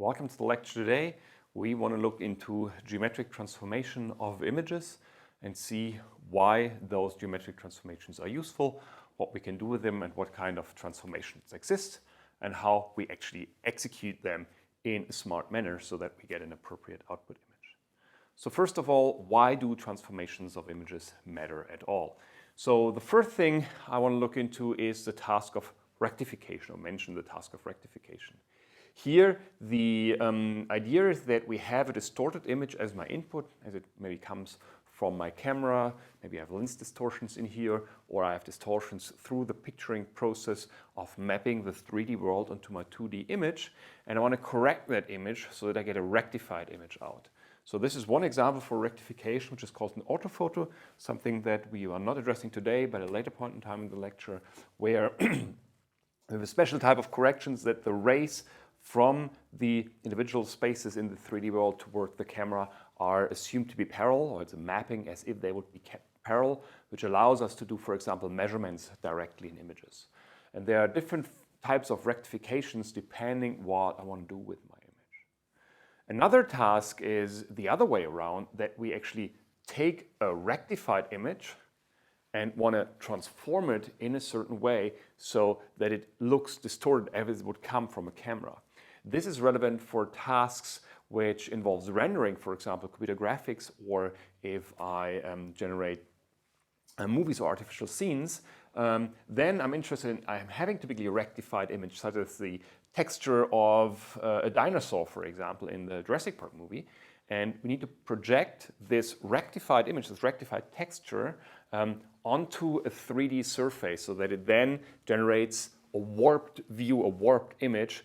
Welcome to the lecture today. We want to look into geometric transformation of images and see why those geometric transformations are useful, what we can do with them and what kind of transformations exist and how we actually execute them in a smart manner so that we get an appropriate output image. So first of all, why do transformations of images matter at all? So the first thing I want to look into is the task of rectification, or mention the task of rectification. Here, the idea is that we have a distorted image as my input, as it maybe comes from my camera. Maybe I have lens distortions in here, or I have distortions through the picturing process of mapping the 3D world onto my 2D image. And I want to correct that image so that I get a rectified image out. So this is one example for rectification, which is called an orthophoto, something that we are not addressing today, but at a later point in time in the lecture, where we have a special type of corrections that the rays from the individual spaces in the 3D world toward the camera are assumed to be parallel, or it's a mapping as if they would be kept parallel, which allows us to do, for example, measurements directly in images. And there are different types of rectifications depending what I want to do with my image. Another task is the other way around, that we actually take a rectified image and want to transform it in a certain way so that it looks distorted as it would come from a camera. This is relevant for tasks which involves rendering, for example, computer graphics, or if I generate movies or artificial scenes, then I'm interested in having typically a rectified image, such as the texture of a dinosaur, for example, in the Jurassic Park movie. And we need to project this rectified image, this rectified texture, onto a 3D surface so that it then generates a warped view, a warped image,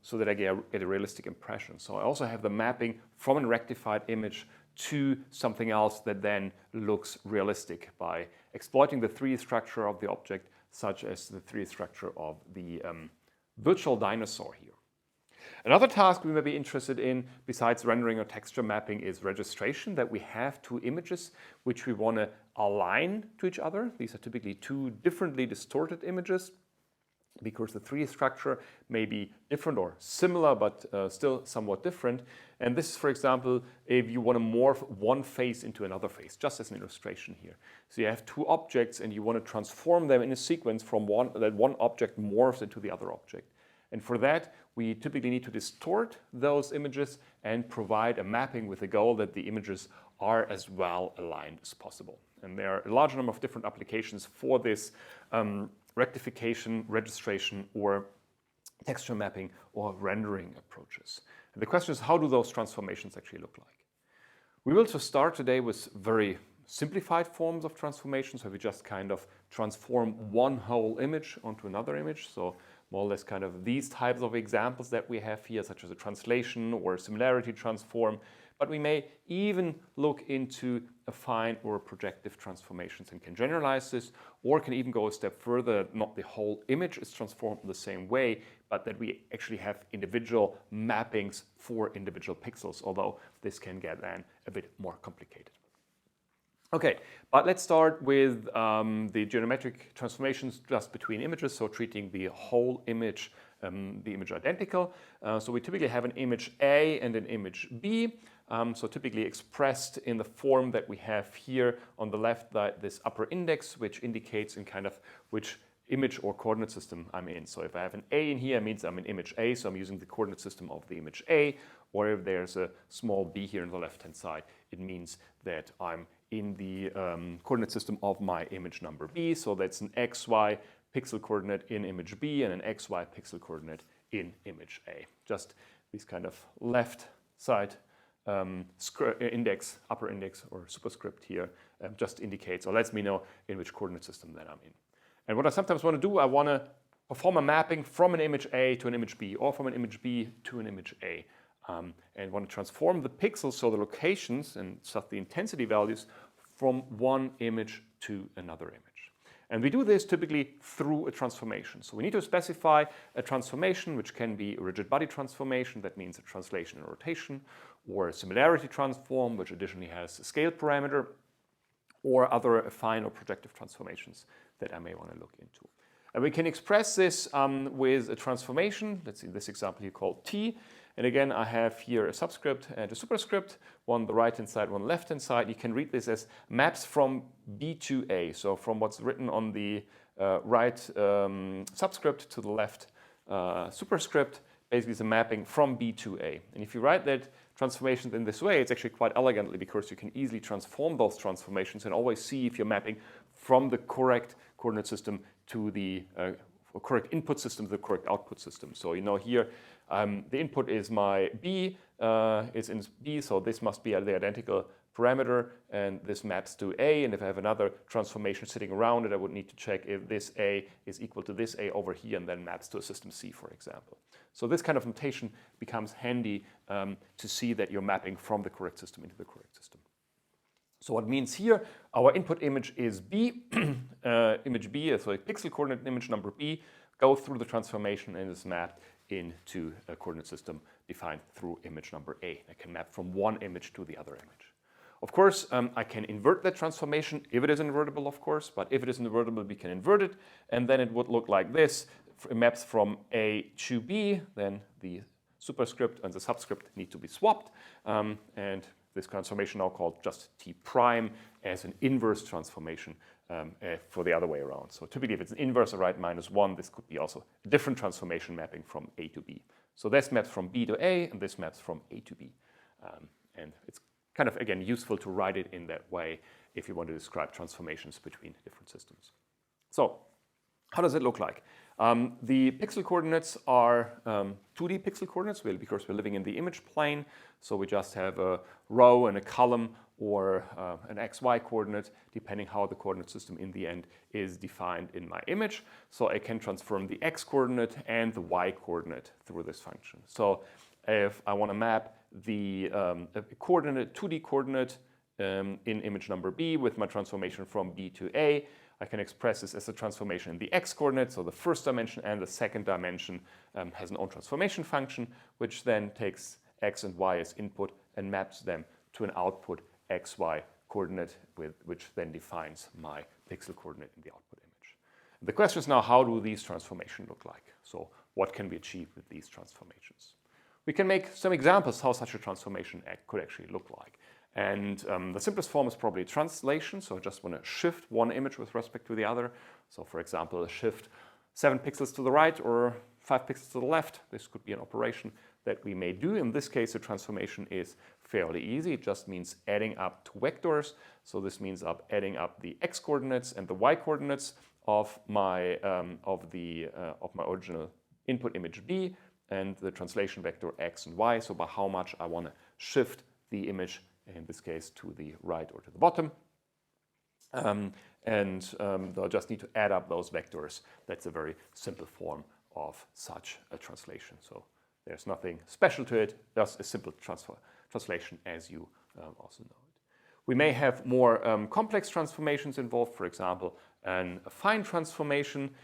so that I get a realistic impression. So I also have the mapping from a rectified image to something else that then looks realistic by exploiting the 3D structure of the object, such as the 3D structure of the virtual dinosaur here. Another task we may be interested in, besides rendering or texture mapping, is registration, that we have two images which we want to align to each other. These are typically two differently distorted images, because the 3D structure may be different or similar, but still somewhat different. And this is, for example, if you want to morph one face into another face, just as an illustration here. So you have two objects and you want to transform them in a sequence from one object morphs into the other object. And for that, we typically need to distort those images and provide a mapping with the goal that the images are as well aligned as possible. And there are a large number of different applications for this rectification, registration, or texture mapping or rendering approaches. And the question is, how do those transformations actually look like? We will just start today with very simplified forms of transformations, where we just kind of transform one whole image onto another image. So more or less kind of these types of examples that we have here, such as a translation or a similarity transform. But we may even look into affine or projective transformations and can generalize this, or can even go a step further. Not the whole image is transformed in the same way, but that we actually have individual mappings for individual pixels, although this can get then a bit more complicated. Okay, but let's start with the geometric transformations just between images, so treating the whole image, the image identical. So we typically have an image A and an image B. So typically expressed in the form that we have here on the left, this upper index, which indicates in kind of which image or coordinate system I'm in. So if I have an A in here, it means I'm in image A, so I'm using the coordinate system of the image A. Or if there's a small b here on the left-hand side, it means that I'm in the coordinate system of my image number B. So that's an XY pixel coordinate in image B and an XY pixel coordinate in image A. Just these kind of left side index, upper index or superscript here just indicates or lets me know in which coordinate system that I'm in. And what I sometimes want to do, I want to perform a mapping from an image A to an image B, or from an image B to an image A, and want to transform the pixels, so the locations and set the intensity values from one image to another image. And we do this typically through a transformation. So we need to specify a transformation, which can be a rigid body transformation, that means a translation and rotation, or a similarity transform, which additionally has a scale parameter, or other affine or projective transformations that I may want to look into. And we can express this with a transformation. Let's see, this example here called T. And again, I have here a subscript and a superscript, one on the right-hand side, one left-hand side. You can read this as maps from B to A. So from what's written on the right subscript to the left superscript, basically is a mapping from B to A. And if you write that transformation in this way, it's actually quite elegantly because you can easily transform those transformations and always see if you're mapping from the correct coordinate system to the correct input system to the correct output system. So you know here, the input is my B, it's in B, so this must be the identical parameter, and this maps to A. And if I have another transformation sitting around it, I would need to check if this A is equal to this A over here, and then maps to a system C, for example. So this kind of notation becomes handy to see that you're mapping from the correct system into the correct system. So what it means here, our input image is B, image B, so a pixel coordinate image number B, goes through the transformation and is mapped into a coordinate system defined through image number A. I can map from one image to the other image. Of course, I can invert that transformation if it is invertible, of course, but if it is invertible, we can invert it, and then it would look like this. It maps from A to B, then the superscript and the subscript need to be swapped, and this transformation now called just T prime as an inverse transformation for the other way around. So typically if it's an inverse, I write -1, this could be also a different transformation mapping from A to B. So this maps from B to A, and this maps from A to B. And it's kind of, again, useful to write it in that way if you want to describe transformations between different systems. So how does it look like? The pixel coordinates are 2D pixel coordinates because we're living in the image plane. So we just have a row and a column or an XY coordinate, depending how the coordinate system in the end is defined in my image. So I can transform the X coordinate and the Y coordinate through this function. So if I want to map the coordinate, 2D coordinate in image number B with my transformation from B to A, I can express this as a transformation in the X coordinate, so the first dimension and the second dimension has an own transformation function, which then takes X and Y as input and maps them to an output XY coordinate, which then defines my pixel coordinate in the output image. The question is now, how do these transformations look like? So what can we achieve with these transformations? We can make some examples how such a transformation could actually look like. And the simplest form is probably translation. So I just want to shift one image with respect to the other. So for example, shift 7 pixels to the right or 5 pixels to the left. This could be an operation that we may do. In this case, the transformation is fairly easy. It just means adding up 2 vectors. So this means adding up the X coordinates and the Y coordinates of my original input image B and the translation vector X and Y. So by how much I want to shift the image, in this case, to the right or to the bottom. They'll just need to add up those vectors. That's a very simple form of such a translation. So there's nothing special to it, just a simple translation as you also know it. We may have more complex transformations involved, for example, an affine transformation.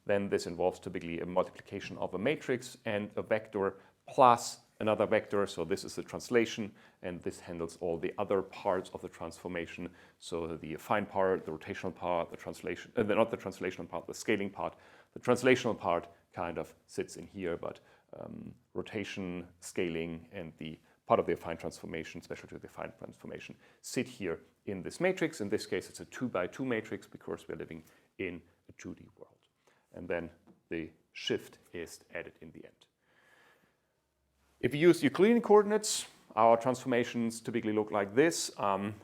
Then this involves typically a multiplication of a matrix and a vector plus another vector. So this is the translation, and this handles all the other parts of the transformation. So the affine part, the rotational part, the translation, not the translational part, the scaling part. The translational part kind of sits in here, but rotation, scaling, and the part of the affine transformation, especially the affine transformation, sit here in this matrix. In this case, it's a 2x2 matrix because we're living in a 2D world. And then the shift is added in the end. If you use Euclidean coordinates, our transformations typically look like this.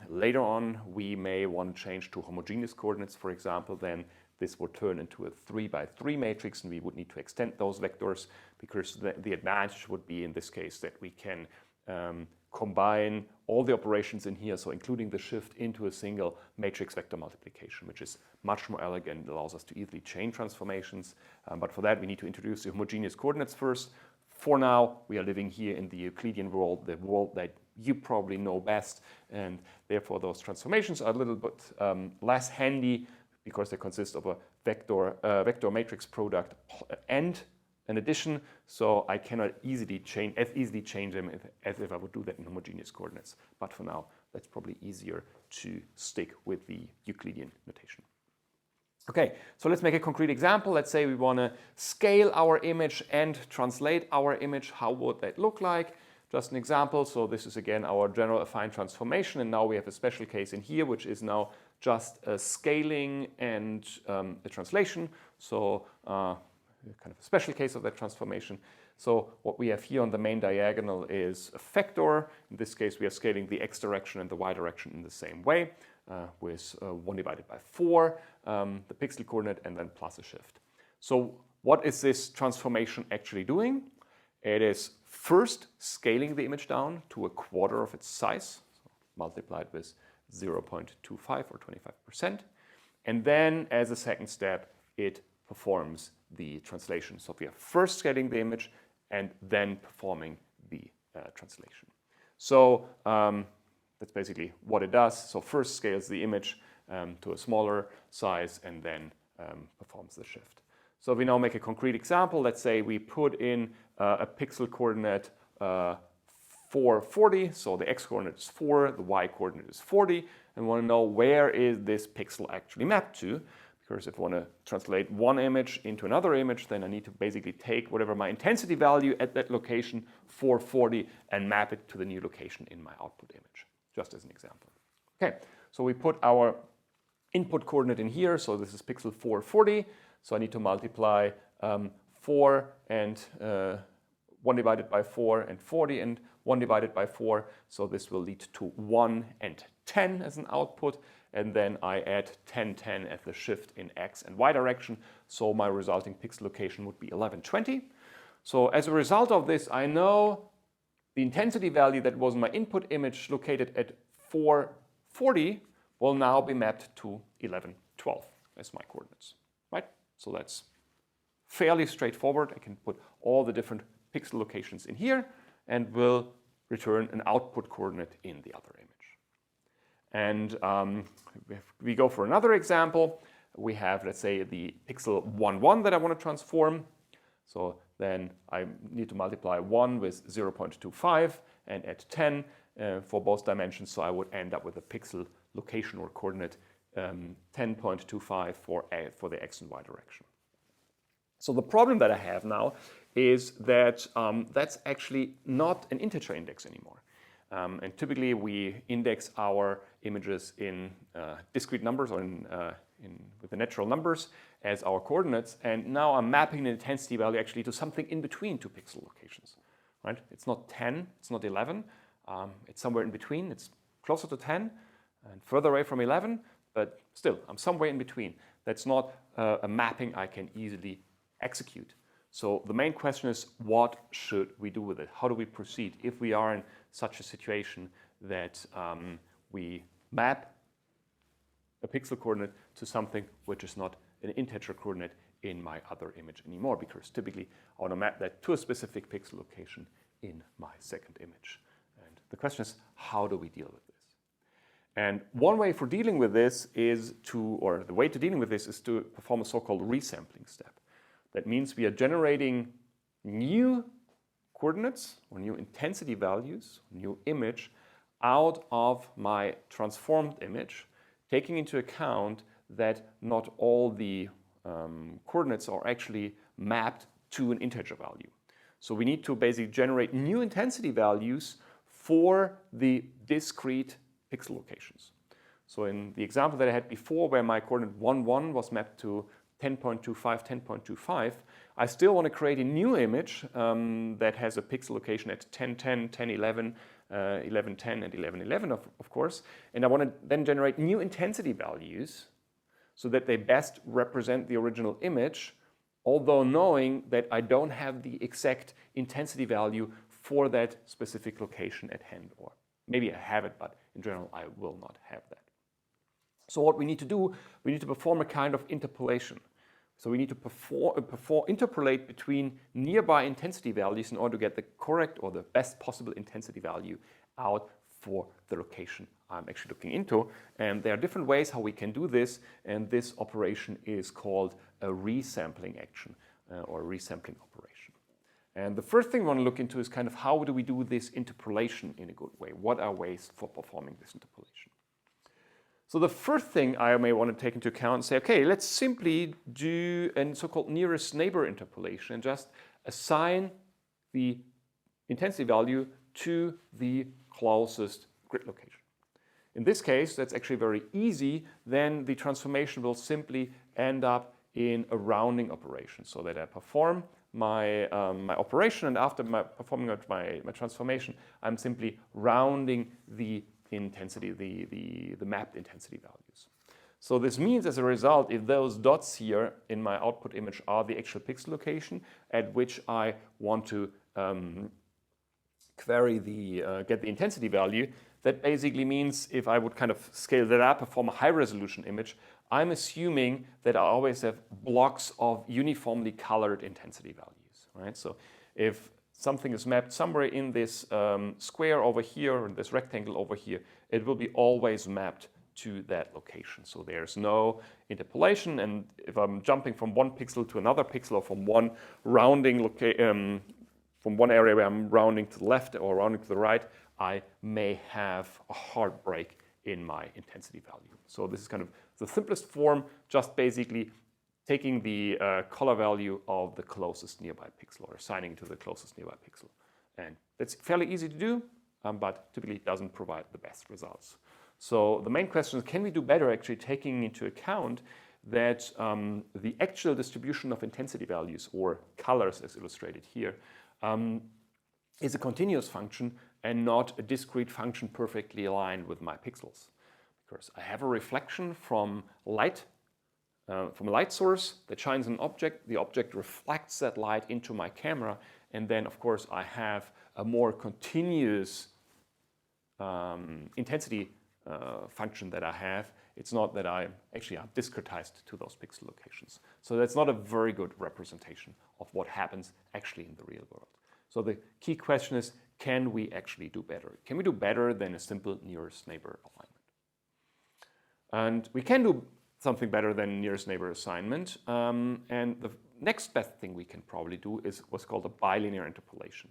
Later on, we may want to change to homogeneous coordinates, for example. Then this would turn into a 3x3 matrix, and we would need to extend those vectors because the advantage would be in this case that we can combine all the operations in here, so including the shift, into a single matrix vector multiplication, which is much more elegant, allows us to easily chain transformations. But for that, we need to introduce the homogeneous coordinates first. For now, we are living here in the Euclidean world, the world that you probably know best, and therefore those transformations are a little bit less handy because they consist of a vector matrix product and an addition, so I cannot easily change them as if I would do that in homogeneous coordinates. But for now, that's probably easier to stick with the Euclidean notation. Okay, so let's make a concrete example. Let's say we want to scale our image and translate our image. How would that look like? Just an example. So this is again our general affine transformation, and now we have a special case in here, which is now just a scaling and a translation. So kind of a special case of that transformation. So what we have here on the main diagonal is a vector. In this case, we are scaling the x direction and the y direction in the same way. With 1 divided by 4, the pixel coordinate, and then plus a shift. So what is this transformation actually doing? It is first scaling the image down to a quarter of its size, so multiplied with 0.25 or 25%. And then as a second step, it performs the translation. So we are first scaling the image and then performing the translation. So that's basically what it does. So first scales the image to a smaller size and then performs the shift. So we now make a concrete example. Let's say we put in a pixel coordinate 440. So the x coordinate is 4, the y coordinate is 40. And we want to know where is this pixel actually mapped to. Because if I want to translate one image into another image, then I need to basically take whatever my intensity value at that location, 440, and map it to the new location in my output image, just as an example. Okay, so we put our input coordinate in here. So this is pixel 440. So I need to multiply 4 and 1 divided by 4 and 40 and 1 divided by 4. So this will lead to 1 and 10 as an output. And then I add 10, 10 as the shift in x and y direction. So my resulting pixel location would be 1120. So as a result of this, I know the intensity value that was my input image located at 440 will now be mapped to 1112 as my coordinates, right? So that's fairly straightforward. I can put all the different pixel locations in here and will return an output coordinate in the other image. And if we go for another example, we have, let's say, the pixel 11 that I want to transform. So then I need to multiply 1 with 0.25 and add 10 for both dimensions. So I would end up with a pixel location or coordinate 10.25 for the x and y direction. So the problem that I have now is that that's actually not an integer index anymore. And typically we index our images in discrete numbers or with the natural numbers as our coordinates. And now I'm mapping the intensity value actually to something in between two pixel locations. Right? It's not 10, it's not 11. It's somewhere in between. It's closer to 10 and further away from 11. But still, I'm somewhere in between. That's not a mapping I can easily execute. So the main question is, what should we do with it? How do we proceed if we are in such a situation that we map a pixel coordinate to something which is not an integer coordinate in my other image anymore? Because typically I want to map that to a specific pixel location in my second image. And the question is, how do we deal with this? And one way for dealing with this is the way to dealing with this is to perform a so-called resampling step. That means we are generating new coordinates or new intensity values, new image, out of my transformed image, taking into account that not all the coordinates are actually mapped to an integer value. So we need to basically generate new intensity values for the discrete pixel locations. So in the example that I had before, where my coordinate 1,1 was mapped to 10.25, 10.25, I still want to create a new image that has a pixel location at 10.10, 10.11, 11.10, and 11.11, of course. And I want to then generate new intensity values so that they best represent the original image, although knowing that I don't have the exact intensity value for that specific location at hand. Or maybe I have it, but in general, I will not have that. So what we need to do, we need to perform a kind of interpolation. So we need to interpolate between nearby intensity values in order to get the correct or the best possible intensity value out for the location I'm actually looking into. And there are different ways how we can do this, and this operation is called a resampling action or resampling operation. And the first thing we want to look into is kind of how do we do this interpolation in a good way? What are ways for performing this interpolation? So the first thing I may want to take into account and say, okay, let's simply do a so-called nearest neighbor interpolation and just assign the intensity value to the closest grid location. In this case, that's actually very easy. Then the transformation will simply end up in a rounding operation, so that I perform my operation, and after performing my transformation, I'm simply rounding the intensity, the mapped intensity values. So this means, as a result, if those dots here in my output image are the actual pixel location at which I want to query get the intensity value, that basically means if I would kind of scale that up, perform a high resolution image, I'm assuming that I always have blocks of uniformly colored intensity values, right? So if something is mapped somewhere in this square over here, or this rectangle over here, it will be always mapped to that location. So there's no interpolation, and if I'm jumping from one pixel to another pixel, or from one rounding from one area where I'm rounding to the left or rounding to the right, I may have a hard break in my intensity value. So this is kind of the simplest form, just basically taking the color value of the closest nearby pixel, or assigning it to the closest nearby pixel. And it's fairly easy to do, but typically it doesn't provide the best results. So the main question is, can we do better actually taking into account that the actual distribution of intensity values, or colors as illustrated here, is a continuous function and not a discrete function perfectly aligned with my pixels. Because I have a reflection from light, from a light source that shines an object, the object reflects that light into my camera, and then of course I have a more continuous intensity function that I have. It's not that I actually are discretized to those pixel locations. So that's not a very good representation of what happens actually in the real world. So the key question is, can we actually do better? Can we do better than a simple nearest neighbor alignment? And we can do something better than nearest neighbor assignment. And the next best thing we can probably do is what's called a bilinear interpolation,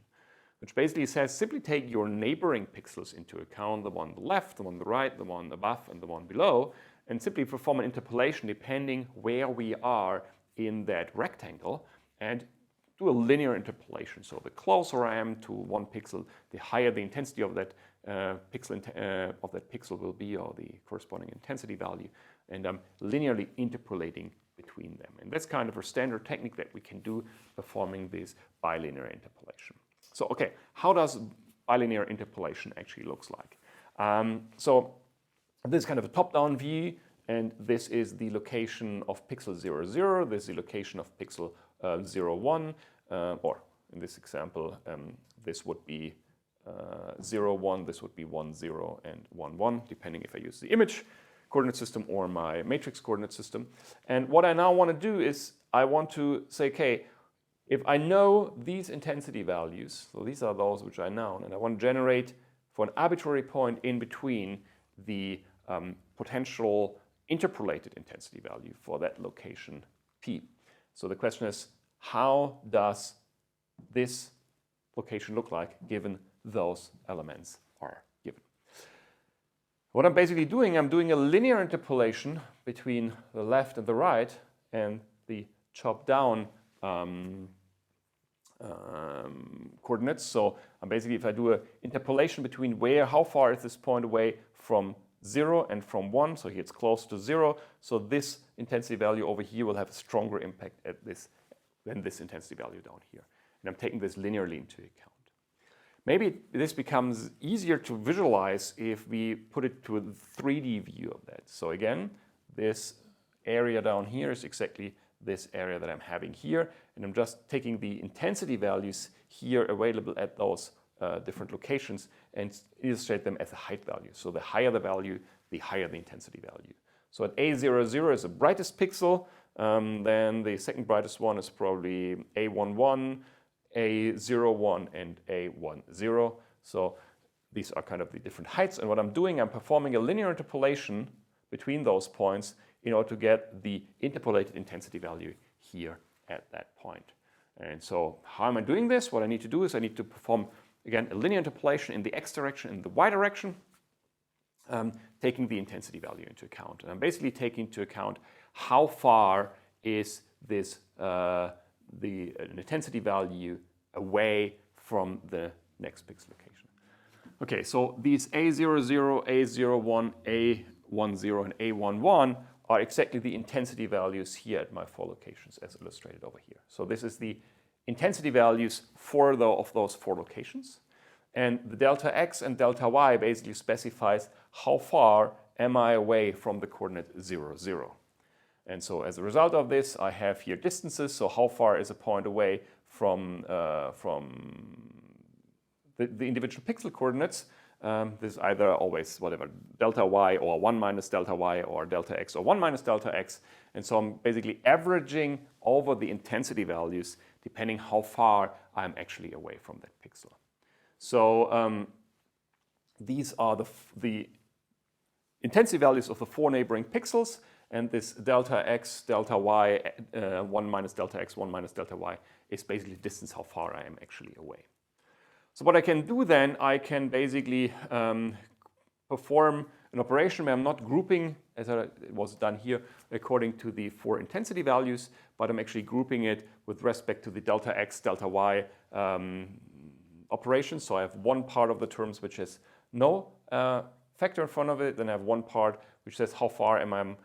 which basically says simply take your neighboring pixels into account, the one on the left, the one on the right, the one above, and the one below, and simply perform an interpolation depending where we are in that rectangle, and do a linear interpolation. So the closer I am to one pixel, the higher the intensity of that pixel will be, or the corresponding intensity value, and I'm linearly interpolating between them. And that's kind of a standard technique that we can do performing this bilinear interpolation. So, okay, how does bilinear interpolation actually looks like? So this is kind of a top-down view, and this is the location of pixel 0, 0. This is the location of pixel 0, 1, or in this example, this would be 0, 1, this would be 1, 0, and 1, 1, depending if I use the image coordinate system or my matrix coordinate system. And what I now want to do is I want to say, okay, if I know these intensity values, so these are those which I know, and I want to generate for an arbitrary point in between the potential interpolated intensity value for that location P. So the question is, how does this location look like given those elements are given? What I'm basically doing, I'm doing a linear interpolation between the left and the right and the top-down coordinates. So basically, if I do an interpolation between how far is this point away from 0 and from 1, so here it's close to 0, so this intensity value over here will have a stronger impact than this intensity value down here. And I'm taking this linearly into account. Maybe this becomes easier to visualize if we put it to a 3D view of that. So again, this area down here is exactly this area that I'm having here, and I'm just taking the intensity values here available at those different locations and illustrate them as a height value. So the higher the value, the higher the intensity value. So at A00 is the brightest pixel, then the second brightest one is probably A11, A01, and A10. So these are kind of the different heights, and what I'm doing, I'm performing a linear interpolation between those points in order to get the interpolated intensity value here at that point. And so how am I doing this? What I need to do is I need to perform, again, a linear interpolation in the x direction and the y direction. taking the intensity value into account. And I'm basically taking into account how far is this the intensity value away from the next pixel location. Okay, so these A00, A01, A10, and A11 are exactly the intensity values here at my 4 locations as illustrated over here. So this is the intensity values for of those 4 locations. And the delta x and delta y basically specifies how far am I away from the coordinate 0, 0. And so as a result of this, I have here distances. So how far is a point away from the individual pixel coordinates? This is either always whatever, delta y or 1 minus delta y or delta x or 1 minus delta x. And so I'm basically averaging over the intensity values depending how far I'm actually away from that pixel. So these are the intensity values of the 4 neighboring pixels, and this delta x, delta y, 1 minus delta x, 1 minus delta y is basically distance how far I am actually away. So what I can do then, I can basically perform an operation where I'm not grouping, as it was done here, according to the 4 intensity values, but I'm actually grouping it with respect to the delta x, delta y operations. So I have one part of the terms which has no factor in front of it, then I have one part which says how far am I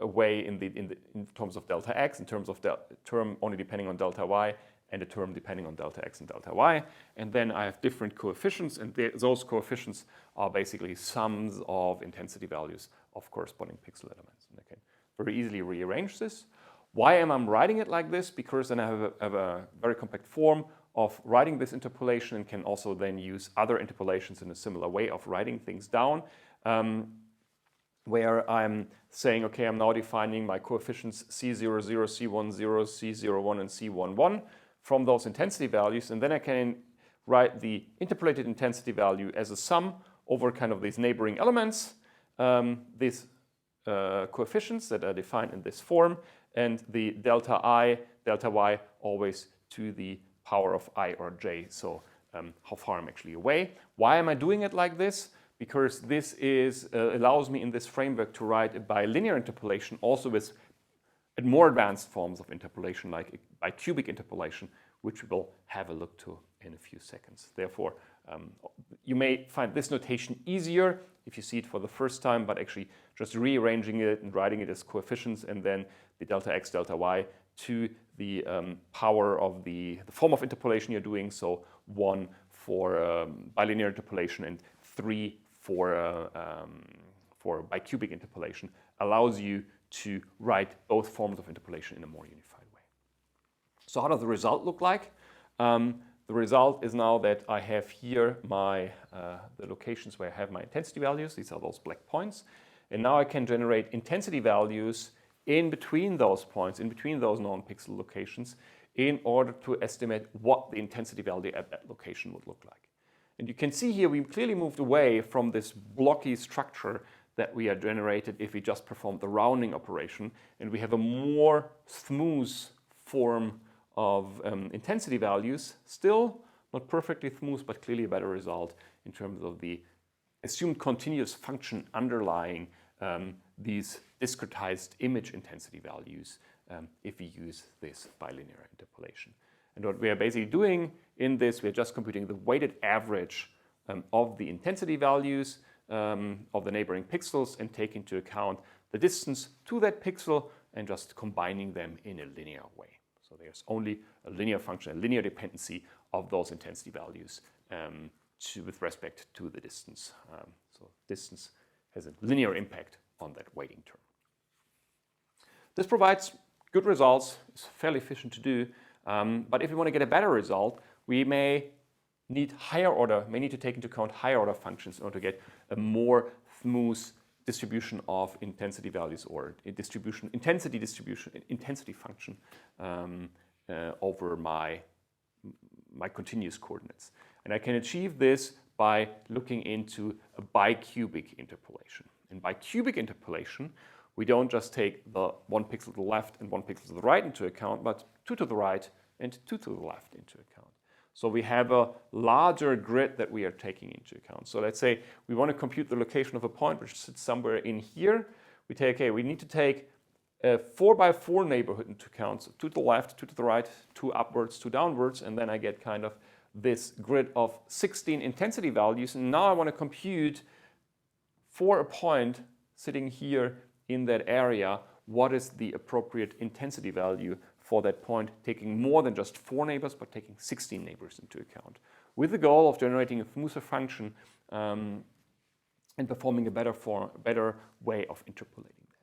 away in terms of delta x, in terms of term only depending on delta y, and a term depending on delta x and delta y. And then I have different coefficients, and those coefficients are basically sums of intensity values of corresponding pixel elements. And I can very easily rearrange this. Why am I writing it like this? Because then I have a very compact form of writing this interpolation and can also then use other interpolations in a similar way of writing things down, where I'm saying, okay, I'm now defining my coefficients C00, C10, C01, and C11 from those intensity values, and then I can write the interpolated intensity value as a sum over kind of these neighboring elements, these coefficients that are defined in this form, and the delta I, delta y always to the power of I or j, so how far I'm actually away. Why am I doing it like this? Because this allows me in this framework to write a bilinear interpolation also with more advanced forms of interpolation like bicubic interpolation, which we will have a look to in a few seconds. Therefore, you may find this notation easier if you see it for the first time, but actually just rearranging it and writing it as coefficients and then the delta x, delta y to the power of the form of interpolation you're doing. So 1 for bilinear interpolation and 3 for bicubic interpolation allows you to write both forms of interpolation in a more unified way. So how does the result look like? The result is now that I have here the locations where I have my intensity values. These are those black points. And now I can generate intensity values in between those points, in between those non-pixel locations, in order to estimate what the intensity value at that location would look like. And you can see here we clearly moved away from this blocky structure that we had generated if we just performed the rounding operation, and we have a more smooth form of intensity values, still not perfectly smooth, but clearly a better result in terms of the assumed continuous function underlying these discretized image intensity values if we use this bilinear interpolation. And what we are basically doing in this, we are just computing the weighted average of the intensity values of the neighboring pixels and take into account the distance to that pixel and just combining them in a linear way. So there's only a linear function, a linear dependency of those intensity values with respect to the distance. So distance has a linear impact on that weighting term. This provides good results. It's fairly efficient to do. But if we want to get a better result, we may need to take into account higher order functions in order to get a more smooth distribution of intensity values or intensity function over my continuous coordinates. And I can achieve this by looking into a bicubic interpolation. In bicubic interpolation, we don't just take the 1 pixel to the left and 1 pixel to the right into account, but 2 to the right and 2 to the left into account. So we have a larger grid that we are taking into account. So let's say we want to compute the location of a point which sits somewhere in here. We take, okay, we need to take a 4x4 neighborhood into account. So 2 to the left, 2 to the right, 2 upwards, 2 downwards, and then I get kind of this grid of 16 intensity values. And now I want to compute for a point sitting here in that area, what is the appropriate intensity value for that point, taking more than just 4 neighbors, but taking 16 neighbors into account, with the goal of generating a smoother function and performing a better way of interpolating that.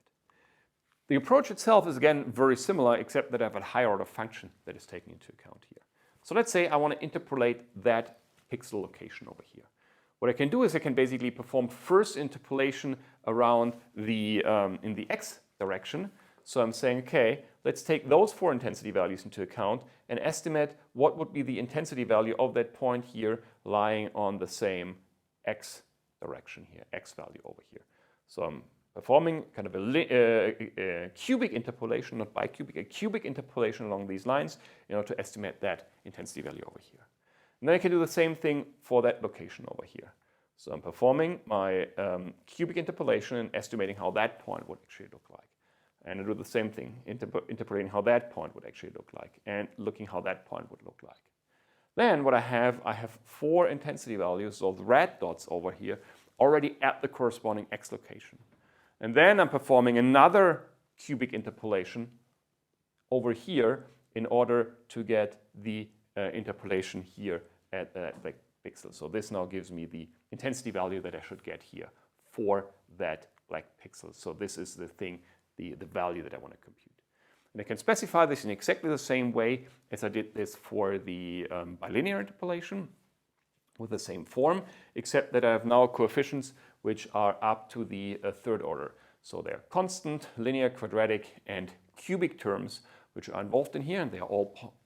The approach itself is again very similar, except that I have a higher order function that is taken into account here. So let's say I want to interpolate that pixel location over here. What I can do is I can basically perform first interpolation around the in the x direction. So I'm saying, okay, let's take those 4 intensity values into account and estimate what would be the intensity value of that point here lying on the same x direction here, x value over here. So I'm performing kind of a cubic interpolation, not bicubic, a cubic interpolation along these lines in order to estimate that intensity value over here. And then I can do the same thing for that location over here. So I'm performing my cubic interpolation and estimating how that point would actually look like. And I do the same thing, interpreting how that point would actually look like and looking how that point would look like. Then what I have 4 intensity values, those red dots over here, already at the corresponding x location. And then I'm performing another cubic interpolation over here in order to get the interpolation here at the pixel. So this now gives me the intensity value that I should get here for that black pixel. So this is the thing, the value that I want to compute. And I can specify this in exactly the same way as I did this for the bilinear interpolation with the same form, except that I have now coefficients which are up to the 3rd order. So they're constant, linear, quadratic, and cubic terms which are involved in here, and they are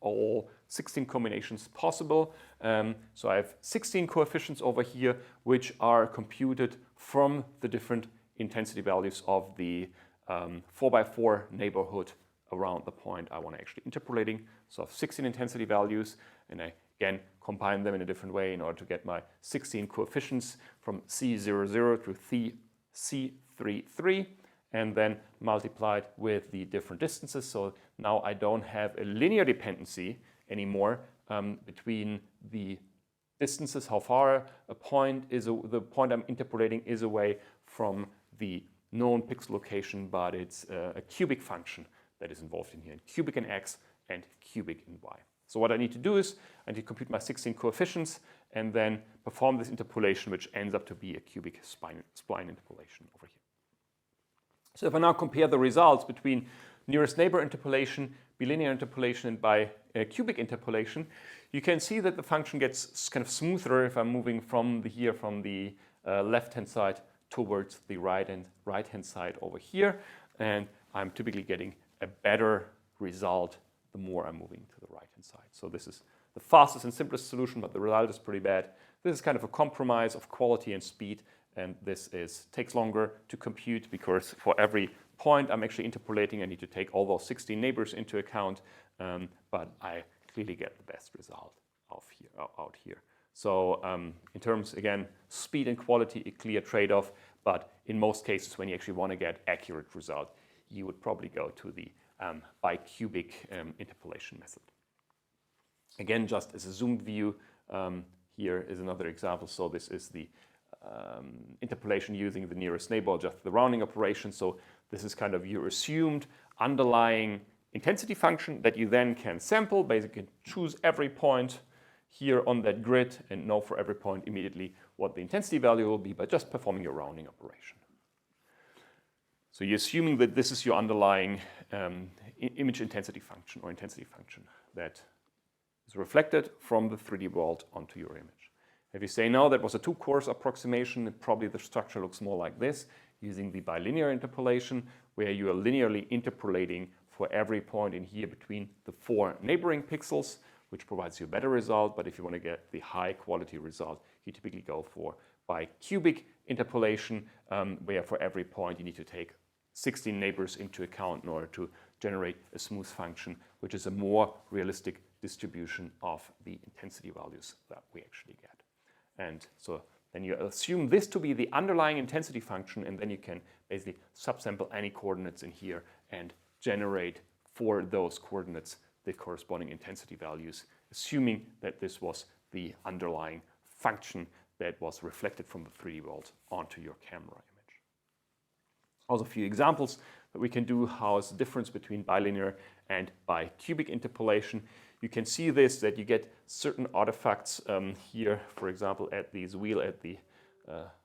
all 16 combinations possible. So I have 16 coefficients over here which are computed from the different intensity values of the 4x4 neighborhood around the point I want to actually interpolating. So I have 16 intensity values, and I again combine them in a different way in order to get my 16 coefficients from C00 to C33, and then multiplied with the different distances. So now I don't have a linear dependency anymore between the distances, how far a point is, the point I'm interpolating is away from the known pixel location, but it's a cubic function that is involved in here, cubic in x and cubic in y. So what I need to do is I need to compute my 16 coefficients and then perform this interpolation, which ends up to be a cubic spline interpolation over here. So if I now compare the results between nearest neighbor interpolation, bilinear interpolation, and bicubic interpolation, you can see that the function gets kind of smoother if I'm moving from the left-hand side towards the right-hand side over here, and I'm typically getting a better result the more I'm moving to the right-hand side. So this is the fastest and simplest solution, but the result is pretty bad. This is kind of a compromise of quality and speed, and this takes longer to compute because for every point I'm actually interpolating, I need to take all those 16 neighbors into account, but I clearly get the best result out here. So in terms, again, speed and quality, a clear trade-off, but in most cases when you actually want to get accurate result, you would probably go to the bicubic interpolation method. Again, just as a zoomed view, here is another example. So this is the interpolation using the nearest neighbor, just the rounding operation. So this is kind of your assumed underlying intensity function that you then can sample, basically choose every point here on that grid and know for every point immediately what the intensity value will be by just performing your rounding operation. So you're assuming that this is your underlying image intensity function or intensity function that is reflected from the 3D world onto your image. If you say, no, that was a 2-course approximation, probably the structure looks more like this, using the bilinear interpolation, where you are linearly interpolating for every point in here between the 4 neighboring pixels, which provides you a better result. But if you want to get the high quality result, you typically go for bicubic interpolation, where for every point you need to take 16 neighbors into account in order to generate a smooth function, which is a more realistic distribution of the intensity values that we actually get. And so then you assume this to be the underlying intensity function, and then you can basically subsample any coordinates in here and generate for those coordinates the corresponding intensity values, assuming that this was the underlying function that was reflected from the 3D world onto your camera image. Also a few examples that we can do. How is the difference between bilinear and bicubic interpolation? You can see this, that you get certain artifacts here, for example, at these wheel, at the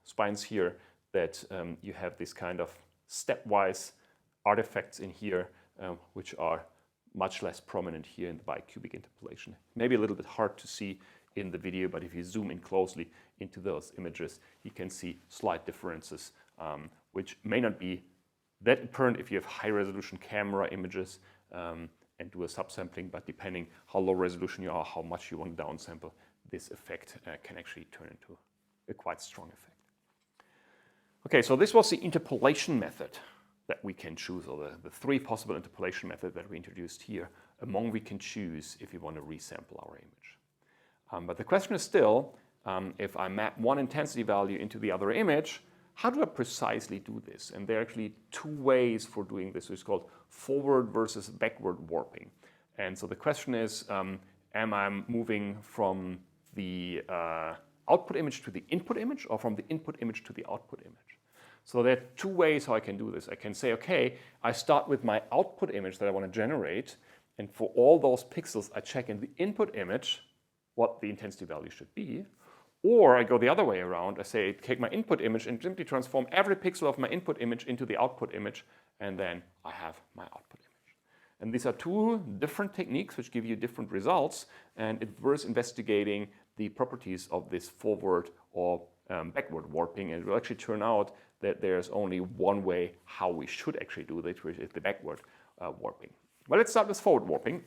spines here, that you have this kind of stepwise artifacts in here, which are much less prominent here in the bicubic interpolation. Maybe a little bit hard to see in the video, but if you zoom in closely into those images, you can see slight differences, which may not be that apparent if you have high resolution camera images and do a subsampling, but depending how low resolution you are, how much you want to downsample, this effect can actually turn into a quite strong effect. Okay, so this was the interpolation method that we can choose, or the 3 possible interpolation methods that we introduced here, among we can choose if we want to resample our image. But the question is still, if I map one intensity value into the other image, how do I precisely do this? And there are actually 2 ways for doing this. It's called forward versus backward warping. And so the question is, am I moving from the output image to the input image, or from the input image to the output image? So there are 2 ways how I can do this. I can say, okay, I start with my output image that I want to generate, and for all those pixels, I check in the input image what the intensity value should be. Or I go the other way around. I say, take my input image and simply transform every pixel of my input image into the output image, and then I have my output image. And these are 2 different techniques which give you different results, and it's worth investigating the properties of this forward or backward warping, and it will actually turn out that there's only one way how we should actually do this, which is the backward warping. Well, let's start with forward warping.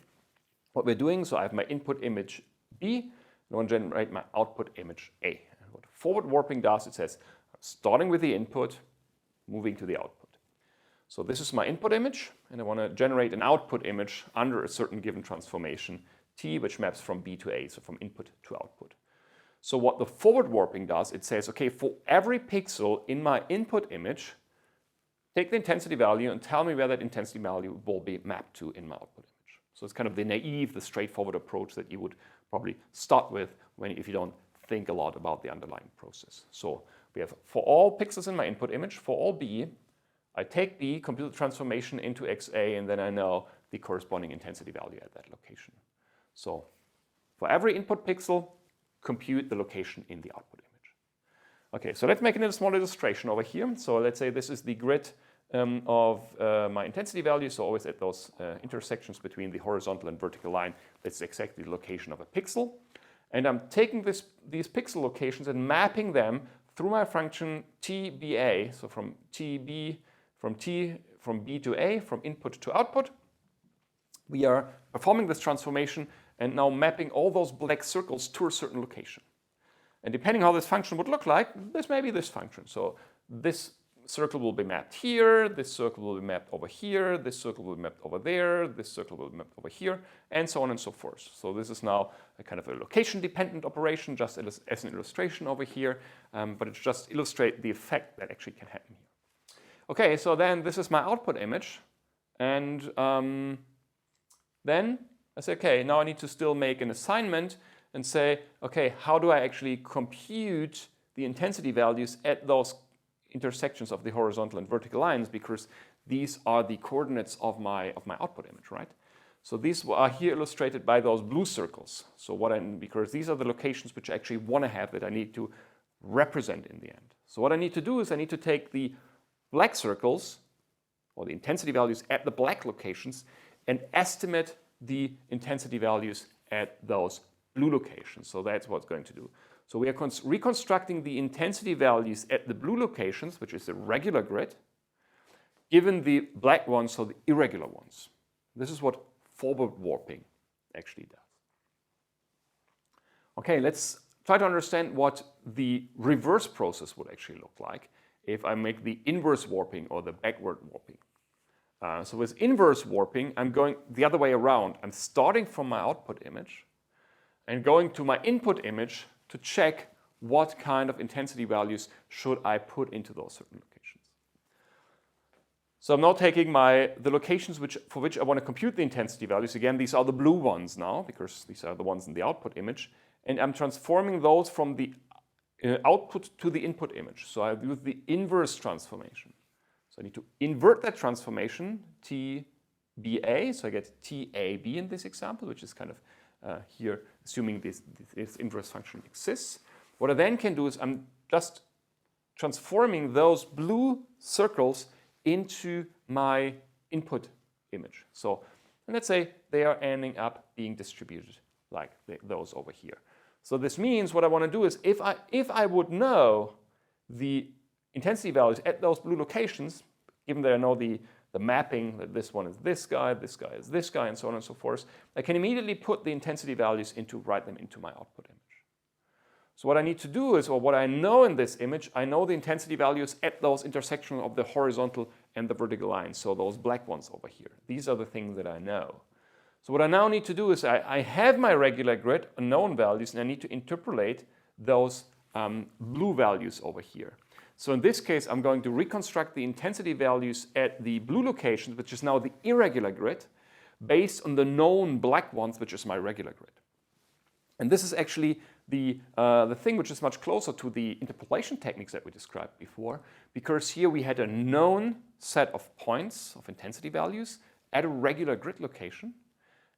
What we're doing, so I have my input image B, I want to generate my output image A. And what forward warping does, it says, starting with the input, moving to the output. So this is my input image, and I want to generate an output image under a certain given transformation T, which maps from B to A, so from input to output. So what the forward warping does, it says, okay, for every pixel in my input image, take the intensity value and tell me where that intensity value will be mapped to in my output image. So it's kind of the naive, the straightforward approach that you would probably start with if you don't think a lot about the underlying process. So we have, for all pixels in my input image, for all B, I take B, compute the transformation into XA, and then I know the corresponding intensity value at that location. So for every input pixel, compute the location in the output image. Okay, so let's make a small illustration over here. So let's say this is the grid of my intensity value, so always at those intersections between the horizontal and vertical line, that's exactly the location of a pixel. And I'm taking these pixel locations and mapping them through my function TBA, so from B to A, from input to output. We are performing this transformation and now mapping all those black circles to a certain location. And depending how this function would look like, this may be this function. So this circle will be mapped here, this circle will be mapped over here, this circle will be mapped over there, this circle will be mapped over here, and so on and so forth. So this is now a kind of a location-dependent operation, just as an illustration over here, but it just illustrates the effect that actually can happen here. Okay, so then this is my output image, and then I say, okay, now I need to still make an assignment and say, okay, how do I actually compute the intensity values at those intersections of the horizontal and vertical lines, because these are the coordinates of my output image, right? So these are here illustrated by those blue circles. So because these are the locations which I actually want to have that I need to represent in the end. So what I need to do is I need to take the black circles, or the intensity values at the black locations, and estimate the intensity values at those blue locations. So that's what it's going to do. So we are reconstructing the intensity values at the blue locations, which is the regular grid, given the black ones, so the irregular ones. This is what forward warping actually does. Okay, let's try to understand what the reverse process would actually look like if I make the inverse warping or the backward warping. So with inverse warping, I'm going the other way around. I'm starting from my output image and going to my input image to check what kind of intensity values should I put into those certain locations. So I'm now taking the locations for which I want to compute the intensity values. Again, these are the blue ones now, because these are the ones in the output image. And I'm transforming those from the output to the input image. So I use the inverse transformation. So I need to invert that transformation, TBA, so I get TAB in this example, which is kind of here, assuming this inverse function exists. What I then can do is I'm just transforming those blue circles into my input image. So and let's say they are ending up being distributed like those over here. So this means what I want to do is if I would know the intensity values at those blue locations, given that I know the mapping, that this one is this guy is this guy, and so on and so forth, I can immediately put the intensity values write them into my output image. So what I need to do is, or what I know in this image, I know the intensity values at those intersections of the horizontal and the vertical lines, so those black ones over here. These are the things that I know. So what I now need to do is I have my regular grid, known values, and I need to interpolate those blue values over here. So in this case, I'm going to reconstruct the intensity values at the blue locations, which is now the irregular grid, based on the known black ones, which is my regular grid. And this is actually the thing which is much closer to the interpolation techniques that we described before, because here we had a known set of points of intensity values at a regular grid location,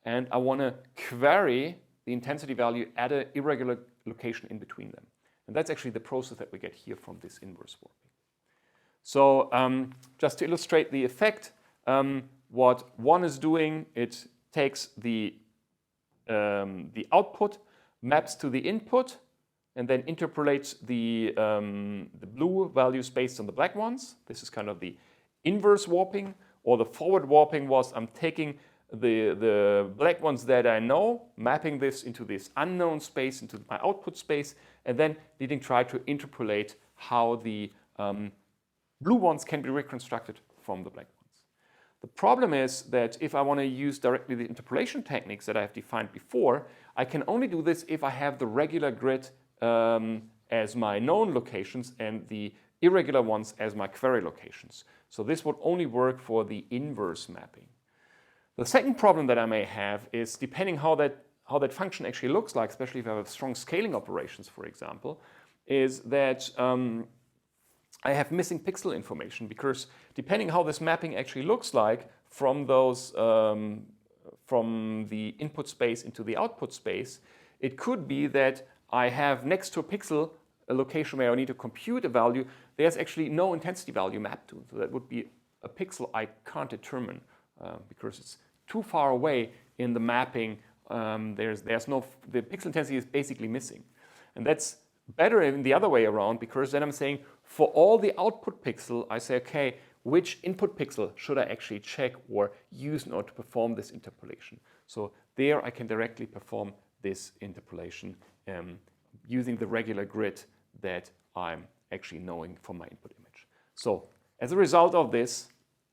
and I want to query the intensity value at an irregular location in between them. And that's actually the process that we get here from this inverse warping. So just to illustrate the effect, what one is doing, it takes the output, maps to the input, and then interpolates the blue values based on the black ones. This is kind of the inverse warping, or the forward warping was I'm taking the black ones that I know, mapping this into this unknown space, into my output space, and then needing to try to interpolate how the blue ones can be reconstructed from the black ones. The problem is that if I want to use directly the interpolation techniques that I have defined before, I can only do this if I have the regular grid as my known locations and the irregular ones as my query locations. So this would only work for the inverse mapping. The second problem that I may have is, depending how that function actually looks like, especially if I have strong scaling operations, for example, is that I have missing pixel information, because depending how this mapping actually looks like from those from the input space into the output space, it could be that I have next to a pixel a location where I need to compute a value, there's actually no intensity value mapped to. So that would be a pixel I can't determine because it's too far away in the mapping. The pixel intensity is basically missing. And that's better in the other way around, because then I'm saying for all the output pixel, I say, okay, which input pixel should I actually check or use in order to perform this interpolation? So there I can directly perform this interpolation using the regular grid that I'm actually knowing from my input image. So as a result of this,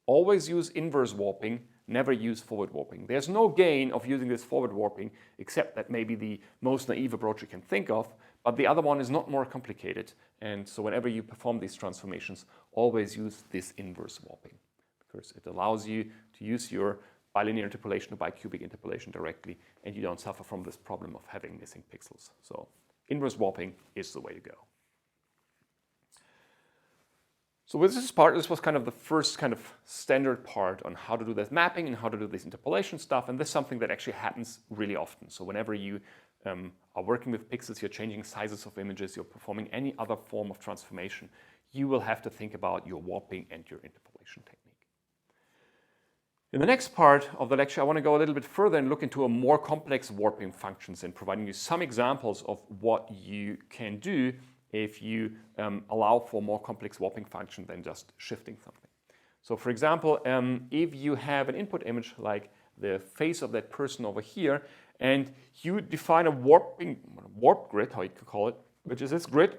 always use inverse warping, never use forward warping. There's no gain of using this forward warping, except that maybe the most naive approach you can think of, but the other one is not more complicated. And so whenever you perform these transformations, always use this inverse warping, because it allows you to use your bilinear interpolation or bicubic interpolation directly, and you don't suffer from this problem of having missing pixels. So inverse warping is the way to go. So with this part, this was kind of the first kind of standard part on how to do this mapping and how to do this interpolation stuff. And this is something that actually happens really often. So whenever you are working with pixels, you're changing sizes of images, you're performing any other form of transformation, you will have to think about your warping and your interpolation technique. In the next part of the lecture, I want to go a little bit further and look into a more complex warping functions and providing you some examples of what you can do if you allow for more complex warping function than just shifting something. So for example, if you have an input image like the face of that person over here, and you define a warp grid, how you could call it, which is this grid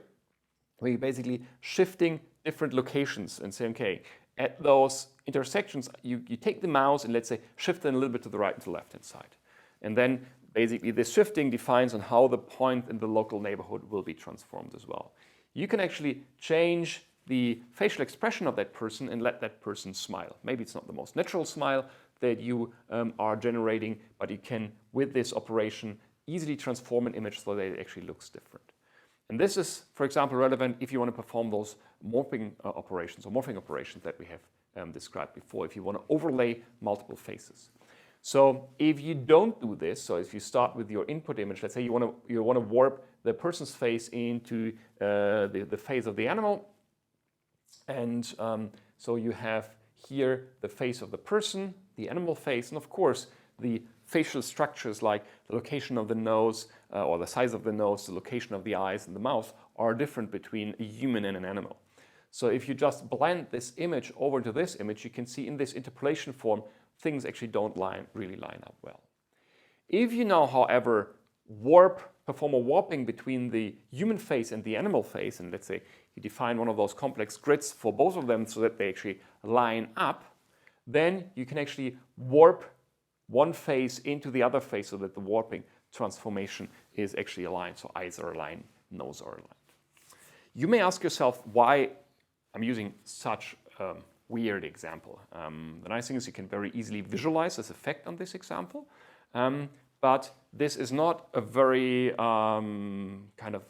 where you're basically shifting different locations and saying, okay, at those intersections, you take the mouse and let's say shift it a little bit to the right and to the left-hand side. And then basically this shifting defines on how the point in the local neighborhood will be transformed as well. You can actually change the facial expression of that person and let that person smile. Maybe it's not the most natural smile that you are generating, but you can, with this operation, easily transform an image so that it actually looks different. And this is, for example, relevant if you want to perform those morphing operations or morphing operations that we have described before, if you want to overlay multiple faces. So if you don't do this, so if you start with your input image, let's say you want to warp the person's face into the face of the animal, and so you have here the face of the person, the animal face, and of course the facial structures like the location of the nose or the size of the nose, the location of the eyes and the mouth are different between a human and an animal. So if you just blend this image over to this image, you can see in this interpolation form, things actually don't really line up well. If you now, however, perform a warping between the human face and the animal face, and let's say you define one of those complex grids for both of them so that they actually line up, then you can actually warp one face into the other face so that the warping transformation is actually aligned. So eyes are aligned, nose are aligned. You may ask yourself why I'm using such a weird example. The nice thing is you can very easily visualize this effect on this example. But this is not a very kind of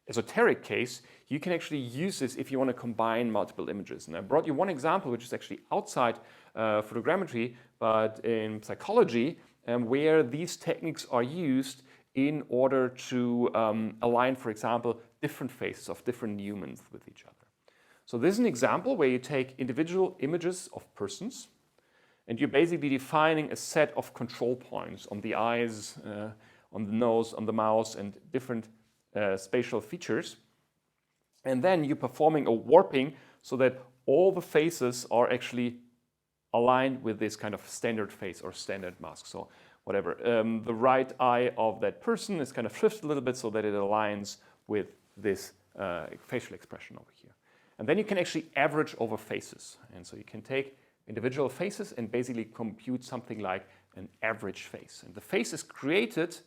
esoteric case. You can actually use this if you want to combine multiple images. And I brought you one example which is actually outside photogrammetry, but in psychology, where these techniques are used in order to align, for example, different faces of different humans with each other. So this is an example where you take individual images of persons, and you're basically defining a set of control points on the eyes, on the nose, on the mouth, and different spatial features. And then you're performing a warping so that all the faces are actually aligned with this kind of standard face or standard mask. So whatever, the right eye of that person is kind of shifted a little bit so that it aligns with this facial expression over here. And then you can actually average over faces. And so you can take individual faces and basically compute something like an average face. And the face is created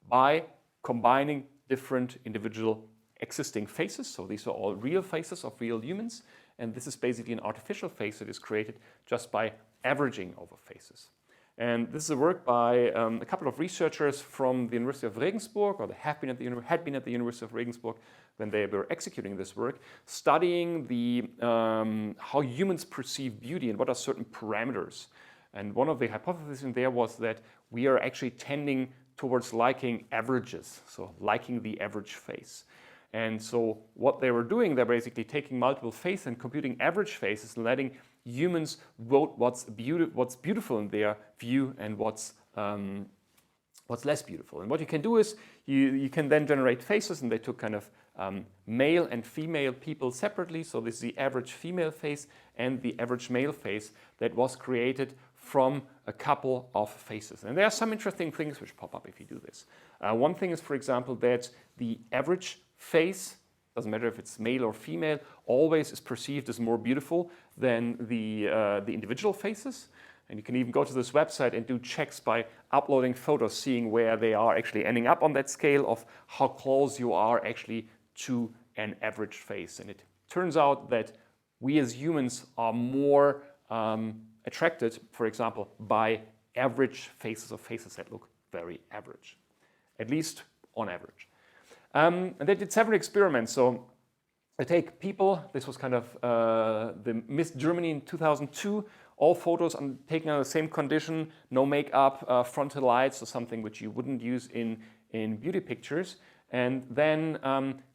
by combining different individual existing faces. So these are all real faces of real humans. And this is basically an artificial face that is created just by averaging over faces. And this is a work by a couple of researchers from the University of Regensburg, or they had been at the University of Regensburg when they were executing this work, studying how humans perceive beauty and what are certain parameters. And one of the hypotheses in there was that we are actually tending towards liking averages, so liking the average face. And so what they were doing, they're basically taking multiple faces and computing average faces and letting humans vote what's beautiful in their view and what's less beautiful. And what you can do is you can then generate faces, and they took kind of male and female people separately. So this is the average female face and the average male face that was created from a couple of faces. And there are some interesting things which pop up if you do this. One thing is, for example, that the average face, doesn't matter if it's male or female, always is perceived as more beautiful than the individual faces. And you can even go to this website and do checks by uploading photos, seeing where they are actually ending up on that scale of how close you are actually to an average face. And it turns out that we as humans are more attracted, for example, by average faces or faces that look very average, at least on average. And they did several experiments. So I take people, this was kind of the Miss Germany in 2002, all photos taken under the same condition, no makeup, frontal lights, or something which you wouldn't use in beauty pictures, and then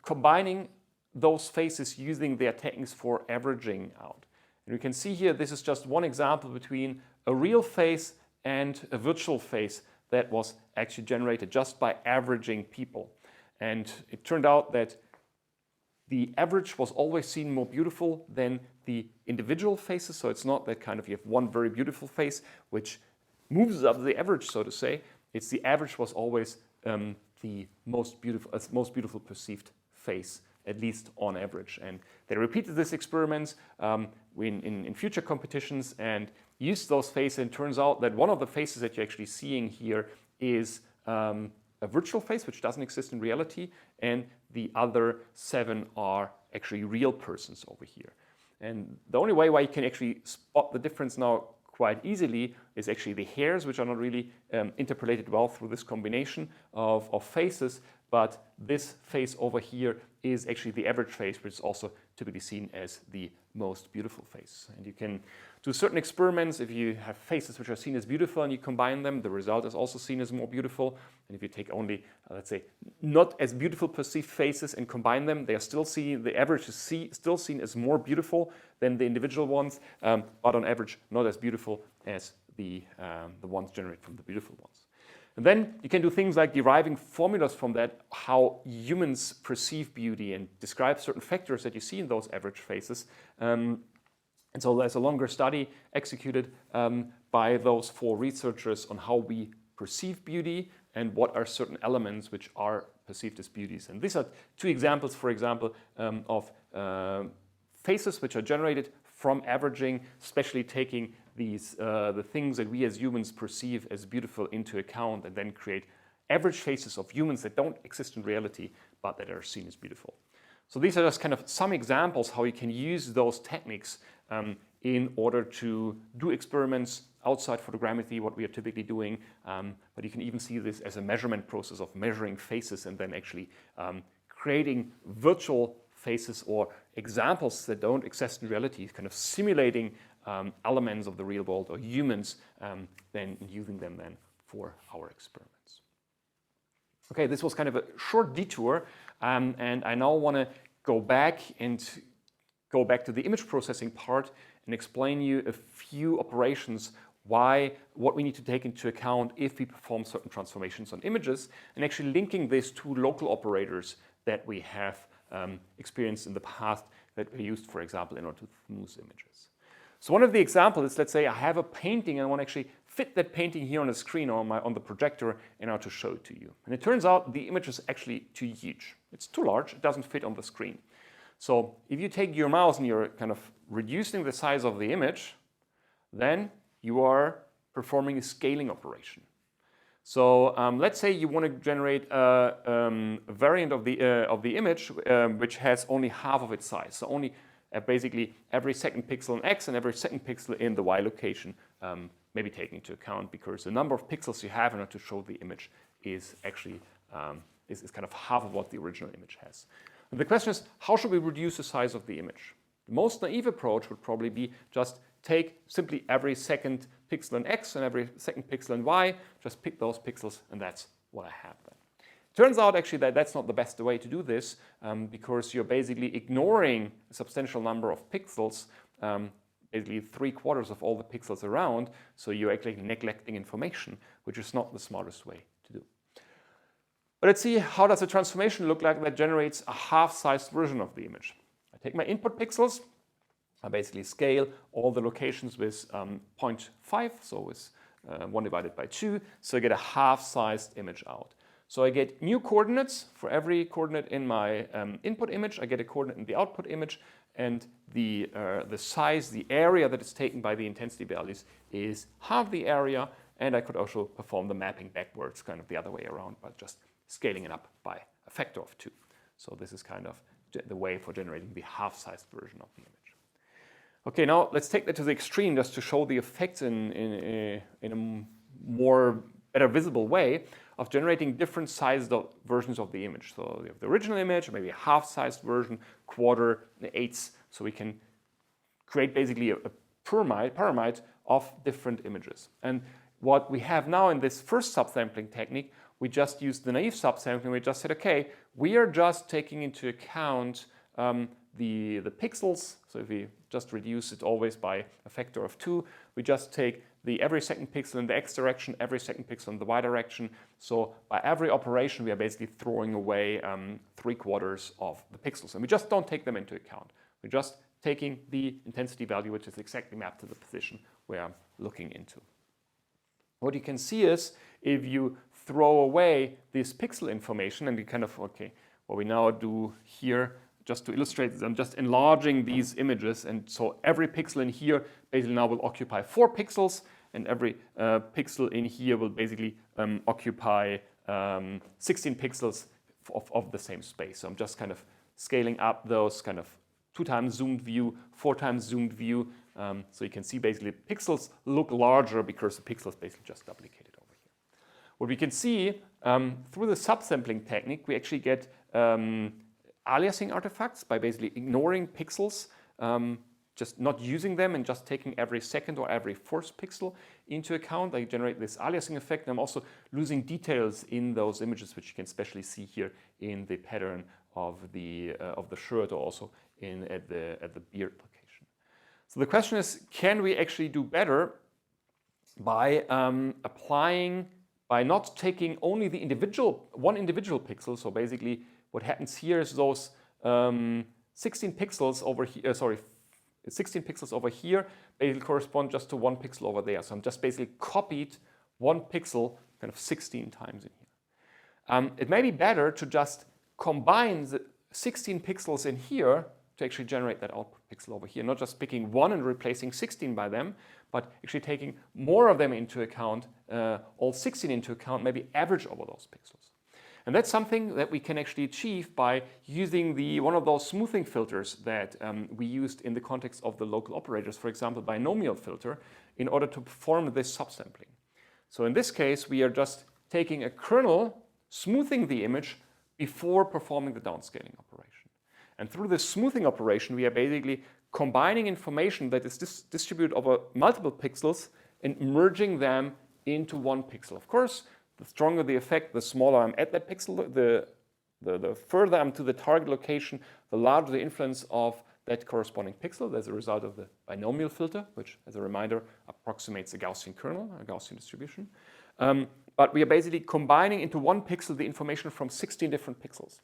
combining those faces using their techniques for averaging out. And you can see here, this is just one example between a real face and a virtual face that was actually generated just by averaging people. And it turned out that the average was always seen more beautiful than the individual faces. So it's not that kind of you have one very beautiful face which moves up the average, so to say. It's the average was always the most beautiful perceived face at least on average. And they repeated this experiment in future competitions and used those faces. And it turns out that one of the faces that you're actually seeing here is a virtual face, which doesn't exist in reality, and the other 7 are actually real persons over here. And the only way why you can actually spot the difference now quite easily is actually the hairs, which are not really interpolated well through this combination of faces, but this face over here is actually the average face, which is also typically seen as the most beautiful face. And you can do certain experiments. If you have faces which are seen as beautiful and you combine them, the result is also seen as more beautiful. And if you take only, let's say, not as beautiful perceived faces and combine them, they are still seen, the average is still seen as more beautiful than the individual ones, but on average not as beautiful as the ones generated from the beautiful ones. And then you can do things like deriving formulas from that, how humans perceive beauty and describe certain factors that you see in those average faces. And so there's a longer study executed by those 4 researchers on how we perceive beauty and what are certain elements which are perceived as beauties. And these are 2 examples, for example, of faces which are generated from averaging, especially taking these the things that we as humans perceive as beautiful into account and then create average faces of humans that don't exist in reality but that are seen as beautiful. So these are just kind of some examples how you can use those techniques in order to do experiments outside photogrammetry, what we are typically doing, but you can even see this as a measurement process of measuring faces and then actually creating virtual faces or examples that don't exist in reality, kind of simulating elements of the real world or humans, then using them then for our experiments. Okay, this was kind of a short detour, and I now want to go back to the image processing part and explain you a few operations what we need to take into account if we perform certain transformations on images, and actually linking this to local operators that we have experienced in the past that we used, for example, in order to smooth images. So one of the examples is, let's say I have a painting and I want to actually fit that painting here on the screen or on the projector in order to show it to you. And it turns out the image is actually too huge. It's too large, it doesn't fit on the screen. So if you take your mouse and you're kind of reducing the size of the image, then you are performing a scaling operation. So let's say you want to generate a variant of the image which has only half of its size. So only basically every second pixel in X and every second pixel in the Y location may be taken into account, because the number of pixels you have in order to show the image is actually is kind of half of what the original image has. And the question is, how should we reduce the size of the image? The most naive approach would probably be just take simply every second pixel in X and every second pixel in Y, just pick those pixels, and that's what I have then. Turns out actually that that's not the best way to do this, because you're basically ignoring a substantial number of pixels, basically 3/4 of all the pixels around, so you're actually neglecting information, which is not the smartest way to do. But let's see, how does a transformation look like that generates a half-sized version of the image? I take my input pixels, I basically scale all the locations with 0.5, so with 1 divided by 2, so I get a half-sized image out. So I get new coordinates for every coordinate in my input image. I get a coordinate in the output image, and the size, the area that is taken by the intensity values is half the area, and I could also perform the mapping backwards, kind of the other way around, but just scaling it up by a factor of 2. So this is kind of the way for generating the half-sized version of the image. Okay, now let's take that to the extreme just to show the effects in a more better visible way of generating different sized versions of the image. So we have the original image, maybe a half-sized version, quarter, eighths, so we can create basically a pyramid of different images. And what we have now in this first subsampling technique, we just used the naive subsampling. We just said, okay, we are just taking into account the pixels. So if we just reduce it always by a factor of 2, we just take the every second pixel in the X direction, every second pixel in the Y direction. So by every operation, we are basically throwing away 3/4 of the pixels. And we just don't take them into account. We're just taking the intensity value, which is exactly mapped to the position where I'm looking into. What you can see is, if you throw away this pixel information and you kind of, okay, what we now do here, just to illustrate this, I'm just enlarging these images, and so every pixel in here basically now will occupy 4 pixels, and every pixel in here will basically occupy 16 pixels of the same space. So I'm just kind of scaling up those kind of 2 times zoomed view, 4 times zoomed view. So you can see basically pixels look larger because the pixels basically just duplicated over here. What we can see through the subsampling technique, we actually get aliasing artifacts by basically ignoring pixels, just not using them and just taking every second or every fourth pixel into account. I generate this aliasing effect, and I'm also losing details in those images, which you can especially see here in the pattern of the shirt, or also at the beard location. So the question is, can we actually do better by by not taking only the one individual pixel? So basically, what happens here is those 16 pixels over here. 16 pixels over here basically correspond just to 1 pixel over there. So I'm just basically copied 1 pixel kind of 16 times in here. It may be better to just combine the 16 pixels in here to actually generate that output pixel over here, not just picking 1 and replacing 16 by them, but actually taking more of them into account, all 16 into account, maybe average over those pixels. And that's something that we can actually achieve by using one of those smoothing filters that we used in the context of the local operators, for example, Binomial filter, in order to perform this subsampling. So in this case, we are just taking a kernel, smoothing the image before performing the downscaling operation. And through this smoothing operation, we are basically combining information that is distributed over multiple pixels and merging them into 1 pixel. Of course, the stronger the effect, the smaller I'm at that pixel, the further I'm to the target location, the larger the influence of that corresponding pixel as a result of the binomial filter, which, as a reminder, approximates a Gaussian kernel, a Gaussian distribution. But we are basically combining into 1 pixel the information from 16 different pixels.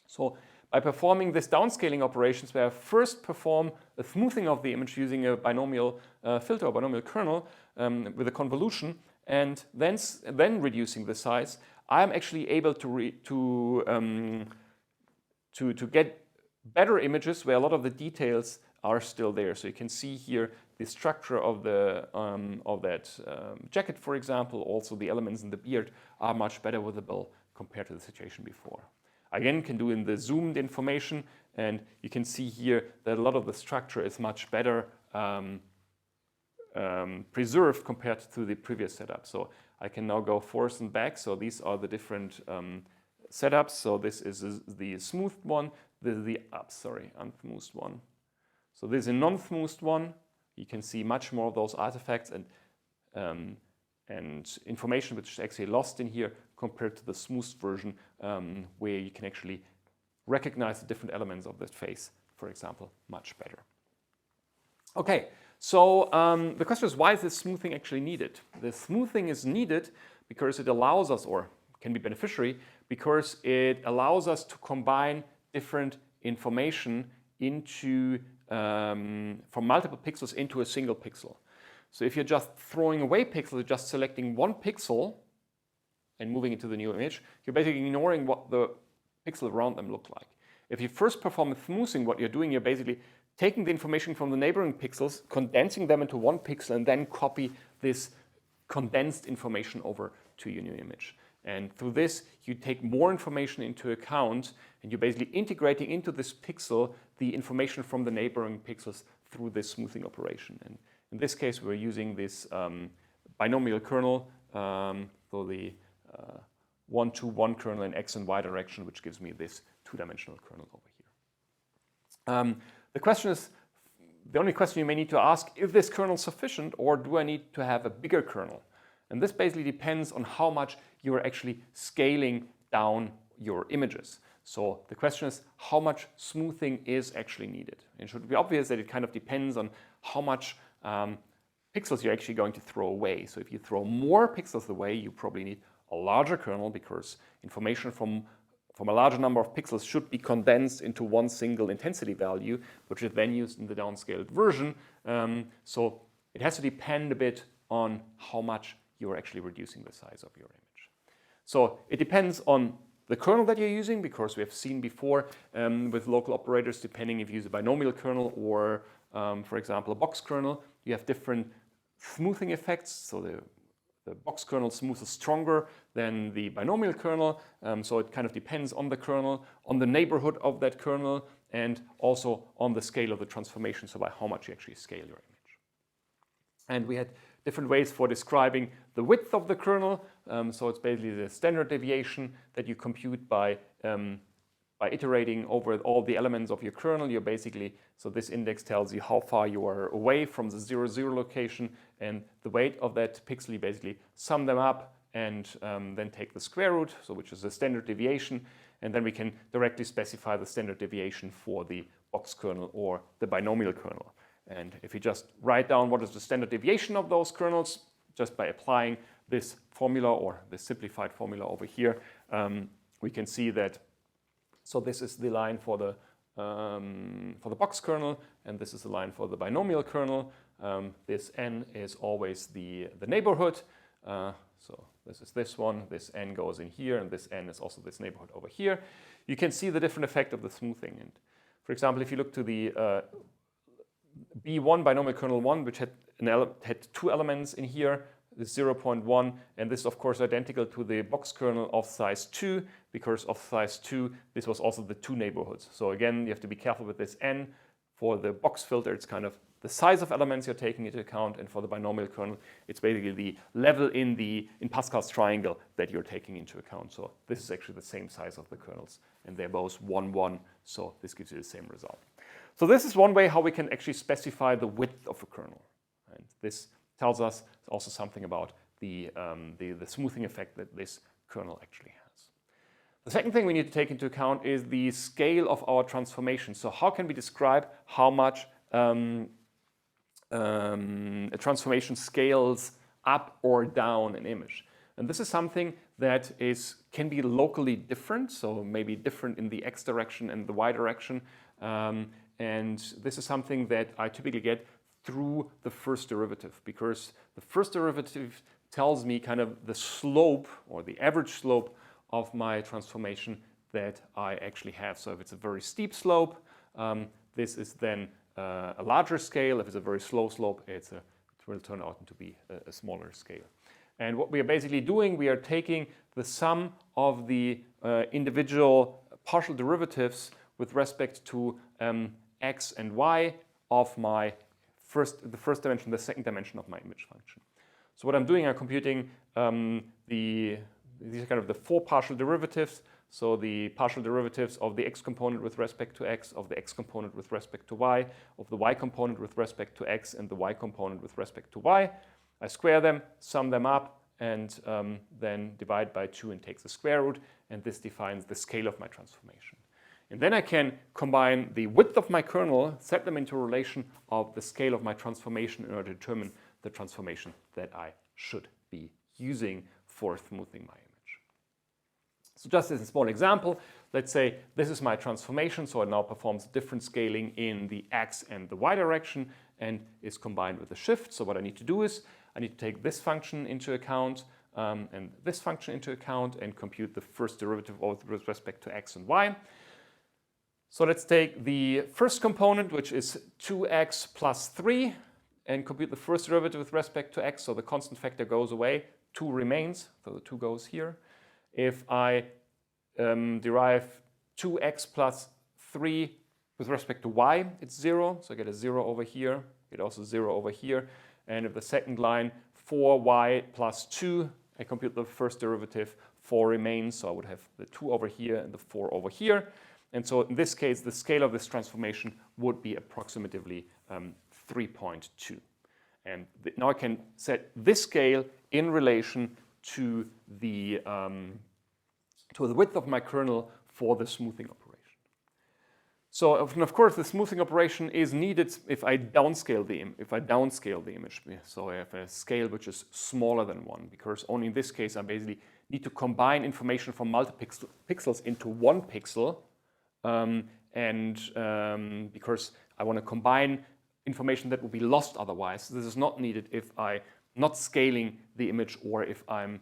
So by performing this downscaling operations, where I first perform a smoothing of the image using a binomial filter or binomial kernel with a convolution, and then reducing the size, I'm actually able to get better images where a lot of the details are still there. So you can see here the structure of that jacket, for example. Also, the elements in the beard are much better visible compared to the situation before. Again, can do in the zoomed information, and you can see here that a lot of the structure is much better preserved compared to the previous setup. So I can now go forth and back. So these are the different setups. So this is the smoothed one. This is the unsmoothed one. So this is a non-smoothed one. You can see much more of those artifacts and information which is actually lost in here compared to the smoothed version, where you can actually recognize the different elements of that face, for example, much better. Okay. So the question is, why is this smoothing actually needed? The smoothing is needed because it allows us, or can be beneficiary, because it allows us to combine different information into from multiple pixels into a single pixel. So if you're just throwing away pixels, you're just selecting 1 pixel and moving it to the new image, you're basically ignoring what the pixel around them look like. If you first perform a smoothing, what you're doing, you're basically taking the information from the neighboring pixels, condensing them into 1 pixel, and then copy this condensed information over to your new image. And through this, you take more information into account, and you're basically integrating into this pixel the information from the neighboring pixels through this smoothing operation. And in this case, we're using this binomial kernel, so the 1-to-1 kernel in X and Y direction, which gives me this 2-dimensional kernel over here. The only question you may need to ask, is this kernel sufficient, or do I need to have a bigger kernel? And this basically depends on how much you're actually scaling down your images. So the question is, how much smoothing is actually needed? It should be obvious that it kind of depends on how much pixels you're actually going to throw away. So if you throw more pixels away, you probably need a larger kernel, because information from a larger number of pixels should be condensed into 1 single intensity value, which is then used in the downscaled version. So it has to depend a bit on how much you're actually reducing the size of your image. So it depends on the kernel that you're using, because we have seen before with local operators, depending if you use a binomial kernel or, for example, a box kernel, you have different smoothing effects. So the box kernel smoothes stronger than the binomial kernel. So it kind of depends on the kernel, on the neighborhood of that kernel, and also on the scale of the transformation, so by how much you actually scale your image. And we had different ways for describing the width of the kernel. So it's basically the standard deviation that you compute by iterating over all the elements of your kernel. You're basically, so this index tells you how far you are away from the 0, 0 location, and the weight of that pixel, you basically sum them up and then take the square root, so which is the standard deviation, and then we can directly specify the standard deviation for the box kernel or the binomial kernel. And if you just write down what is the standard deviation of those kernels, just by applying this formula or the simplified formula over here, we can see that, so this is the line for the box kernel, and this is the line for the binomial kernel. This n is always the neighborhood. So this is this one, this n goes in here, and this n is also this neighborhood over here. You can see the different effect of the smoothing. And for example, if you look to the B1 binomial kernel 1, which had two elements in here, this 0.1, and this is of course identical to the box kernel of size 2, because of size 2 this was also the two neighborhoods. So again, you have to be careful with this n. For the box filter, it's kind of the size of elements you're taking into account, and for the binomial kernel, it's basically the level in Pascal's triangle that you're taking into account. So this is actually the same size of the kernels, and they're both 1, 1, so this gives you the same result. So this is one way how we can actually specify the width of a kernel. And this tells us also something about the smoothing effect that this kernel actually has. The second thing we need to take into account is the scale of our transformation. So how can we describe how much a transformation scales up or down an image? And this is something that can be locally different, so maybe different in the x direction and the y direction. And this is something that I typically get through the first derivative, because the first derivative tells me kind of the slope or the average slope of my transformation that I actually have. So if it's a very steep slope, this is then a larger scale. If it's a very slow slope, it will turn out to be a smaller scale. And what we are basically doing, we are taking the sum of the individual partial derivatives with respect to x and y of the first dimension, the second dimension of my image function. So what I'm doing, I'm computing these are kind of the four partial derivatives. So the partial derivatives of the x component with respect to x, of the x component with respect to y, of the y component with respect to x, and the y component with respect to y. I square them, sum them up, and then divide by 2 and take the square root, and this defines the scale of my transformation. And then I can combine the width of my kernel, set them into a relation of the scale of my transformation in order to determine the transformation that I should be using for smoothing my image. So just as a small example, let's say this is my transformation, so it now performs different scaling in the x and the y direction and is combined with a shift. So what I need to do is I need to take this function into account and this function into account and compute the first derivative with respect to x and y. So let's take the first component, which is 2x plus 3, and compute the first derivative with respect to x. So the constant factor goes away, 2 remains, so the 2 goes here. If I derive 2x plus 3 with respect to y, it's 0, so I get a 0 over here, get also 0 over here. And if the second line, 4y plus 2, I compute the first derivative, 4 remains, so I would have the 2 over here and the 4 over here. And so in this case, the scale of this transformation would be approximately 3.2. And now I can set this scale in relation to the width of my kernel for the smoothing operation. So of course, the smoothing operation is needed if I downscale the image. So I have a scale which is smaller than 1, because only in this case I basically need to combine information from multiple pixels into one pixel. Because I want to combine information that would be lost otherwise. This is not needed if I'm not scaling the image or if I'm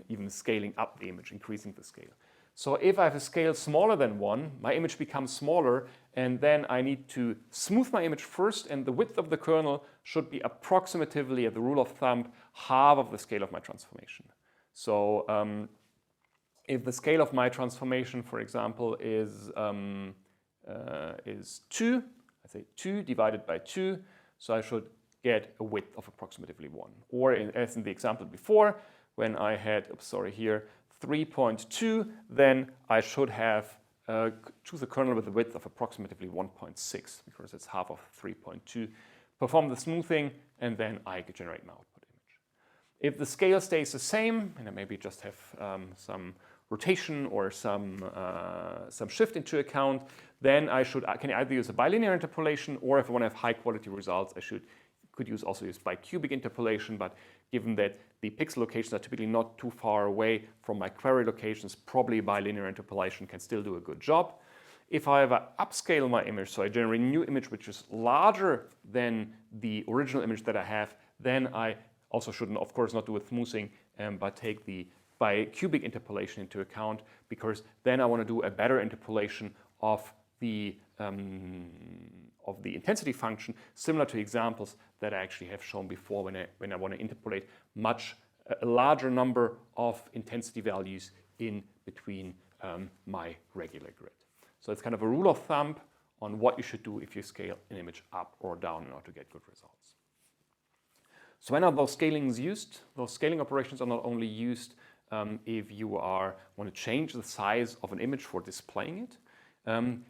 even scaling up the image, increasing the scale. So if I have a scale smaller than 1, my image becomes smaller, and then I need to smooth my image first, and the width of the kernel should be approximately, as a rule of thumb, half of the scale of my transformation. So if the scale of my transformation, for example, is 2, I say 2 divided by 2, so I should get a width of approximately 1. Or as in the example before, when I had, 3.2, then I should have choose a kernel with a width of approximately 1.6, because it's half of 3.2. Perform the smoothing, and then I can generate my output image. If the scale stays the same, and I maybe just have some rotation or some shift into account, then I can either use a bilinear interpolation, or if I want to have high quality results, I could also use bicubic interpolation. But given that the pixel locations are typically not too far away from my query locations, probably bilinear interpolation can still do a good job. If I ever upscale my image, so I generate a new image which is larger than the original image that I have, then I also should, of course, not do a smoothing, but take the bicubic interpolation into account, because then I want to do a better interpolation of the intensity function, similar to examples that I actually have shown before when I want to interpolate a larger number of intensity values in between my regular grid. So it's kind of a rule of thumb on what you should do if you scale an image up or down in order to get good results. So when are those scalings used? Those scaling operations are not only used if you want to change the size of an image for displaying it.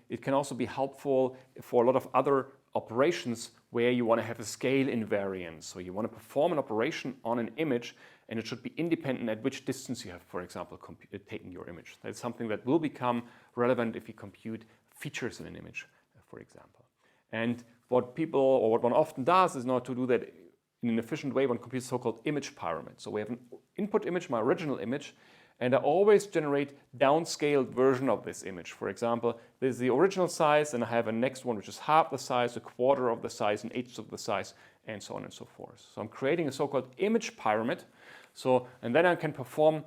It can also be helpful for a lot of other operations where you want to have a scale invariance. So you want to perform an operation on an image, and it should be independent at which distance you have, for example, taken your image. That's something that will become relevant if you compute features in an image, for example. And what one often does is not to do that in an efficient way. One computes so-called image pyramid. So we have an input image, my original image, and I always generate downscaled version of this image. For example, this is the original size, and I have a next one which is half the size, a quarter of the size, an eighth of the size, and so on and so forth. So I'm creating a so-called image pyramid. And then I can perform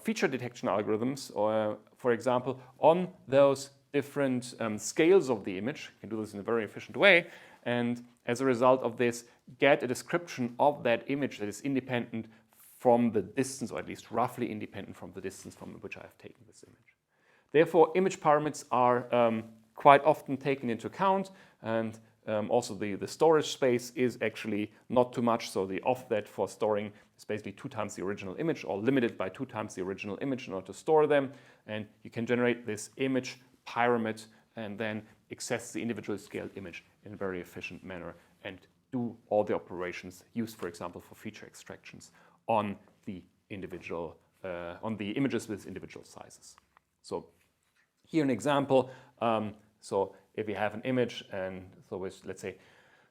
feature detection algorithms, or for example, on those different scales of the image. You can do this in a very efficient way, and as a result of this, get a description of that image that is independent from the distance, or at least roughly independent from the distance from which I have taken this image. Therefore, image pyramids are quite often taken into account, and also the storage space is actually not too much. So the offset for storing is basically 2 times the original image, or limited by 2 times the original image in order to store them. And you can generate this image pyramid and then access the individually scaled image in a very efficient manner and do all the operations used, for example, for feature extractions on the individual on the images with individual sizes. So here an example. So if you have an image, and so with, let's say,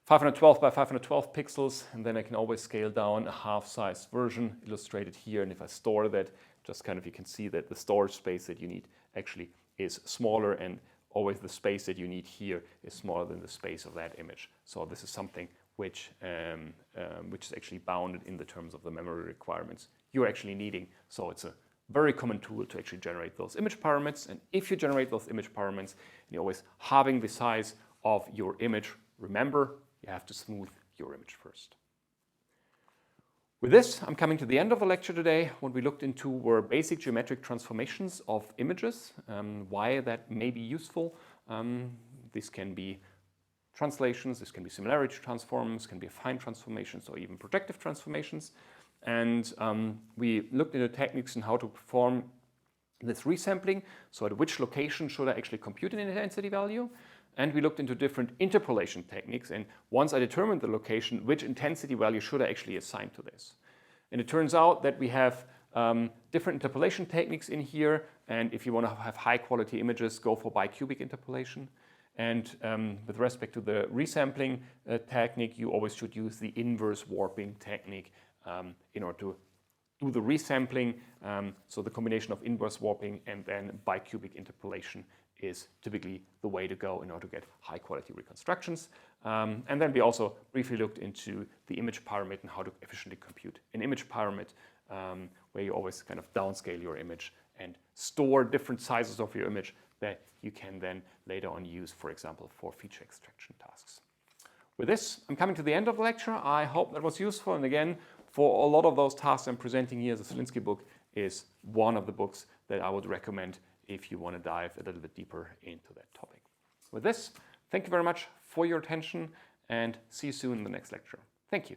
512 by 512 pixels, and then I can always scale down a half-size version illustrated here. And if I store that, just kind of you can see that the storage space that you need actually is smaller, and always the space that you need here is smaller than the space of that image. So this is something which is actually bounded in the terms of the memory requirements you're actually needing. So it's a very common tool to actually generate those image pyramids. And if you generate those image pyramids, you're always halving the size of your image. Remember, you have to smooth your image first. With this, I'm coming to the end of the lecture today. What we looked into were basic geometric transformations of images, why that may be useful. This can be translations, this can be similarity transforms, can be affine transformations, or even projective transformations. And we looked into techniques and how to perform this resampling. So at which location should I actually compute an intensity value? And we looked into different interpolation techniques. And once I determined the location, which intensity value should I actually assign to this? And it turns out that we have different interpolation techniques in here. And if you want to have high quality images, go for bicubic interpolation. And with respect to the resampling technique, you always should use the inverse warping technique in order to do the resampling. So the combination of inverse warping and then bicubic interpolation is typically the way to go in order to get high quality reconstructions. And then we also briefly looked into the image pyramid and how to efficiently compute an image pyramid, where you always kind of downscale your image and store different sizes of your image that you can then later on use, for example, for feature extraction tasks. With this, I'm coming to the end of the lecture. I hope that was useful. And again, for a lot of those tasks I'm presenting here, the Stachniss book is one of the books that I would recommend if you want to dive a little bit deeper into that topic. With this, thank you very much for your attention and see you soon in the next lecture. Thank you.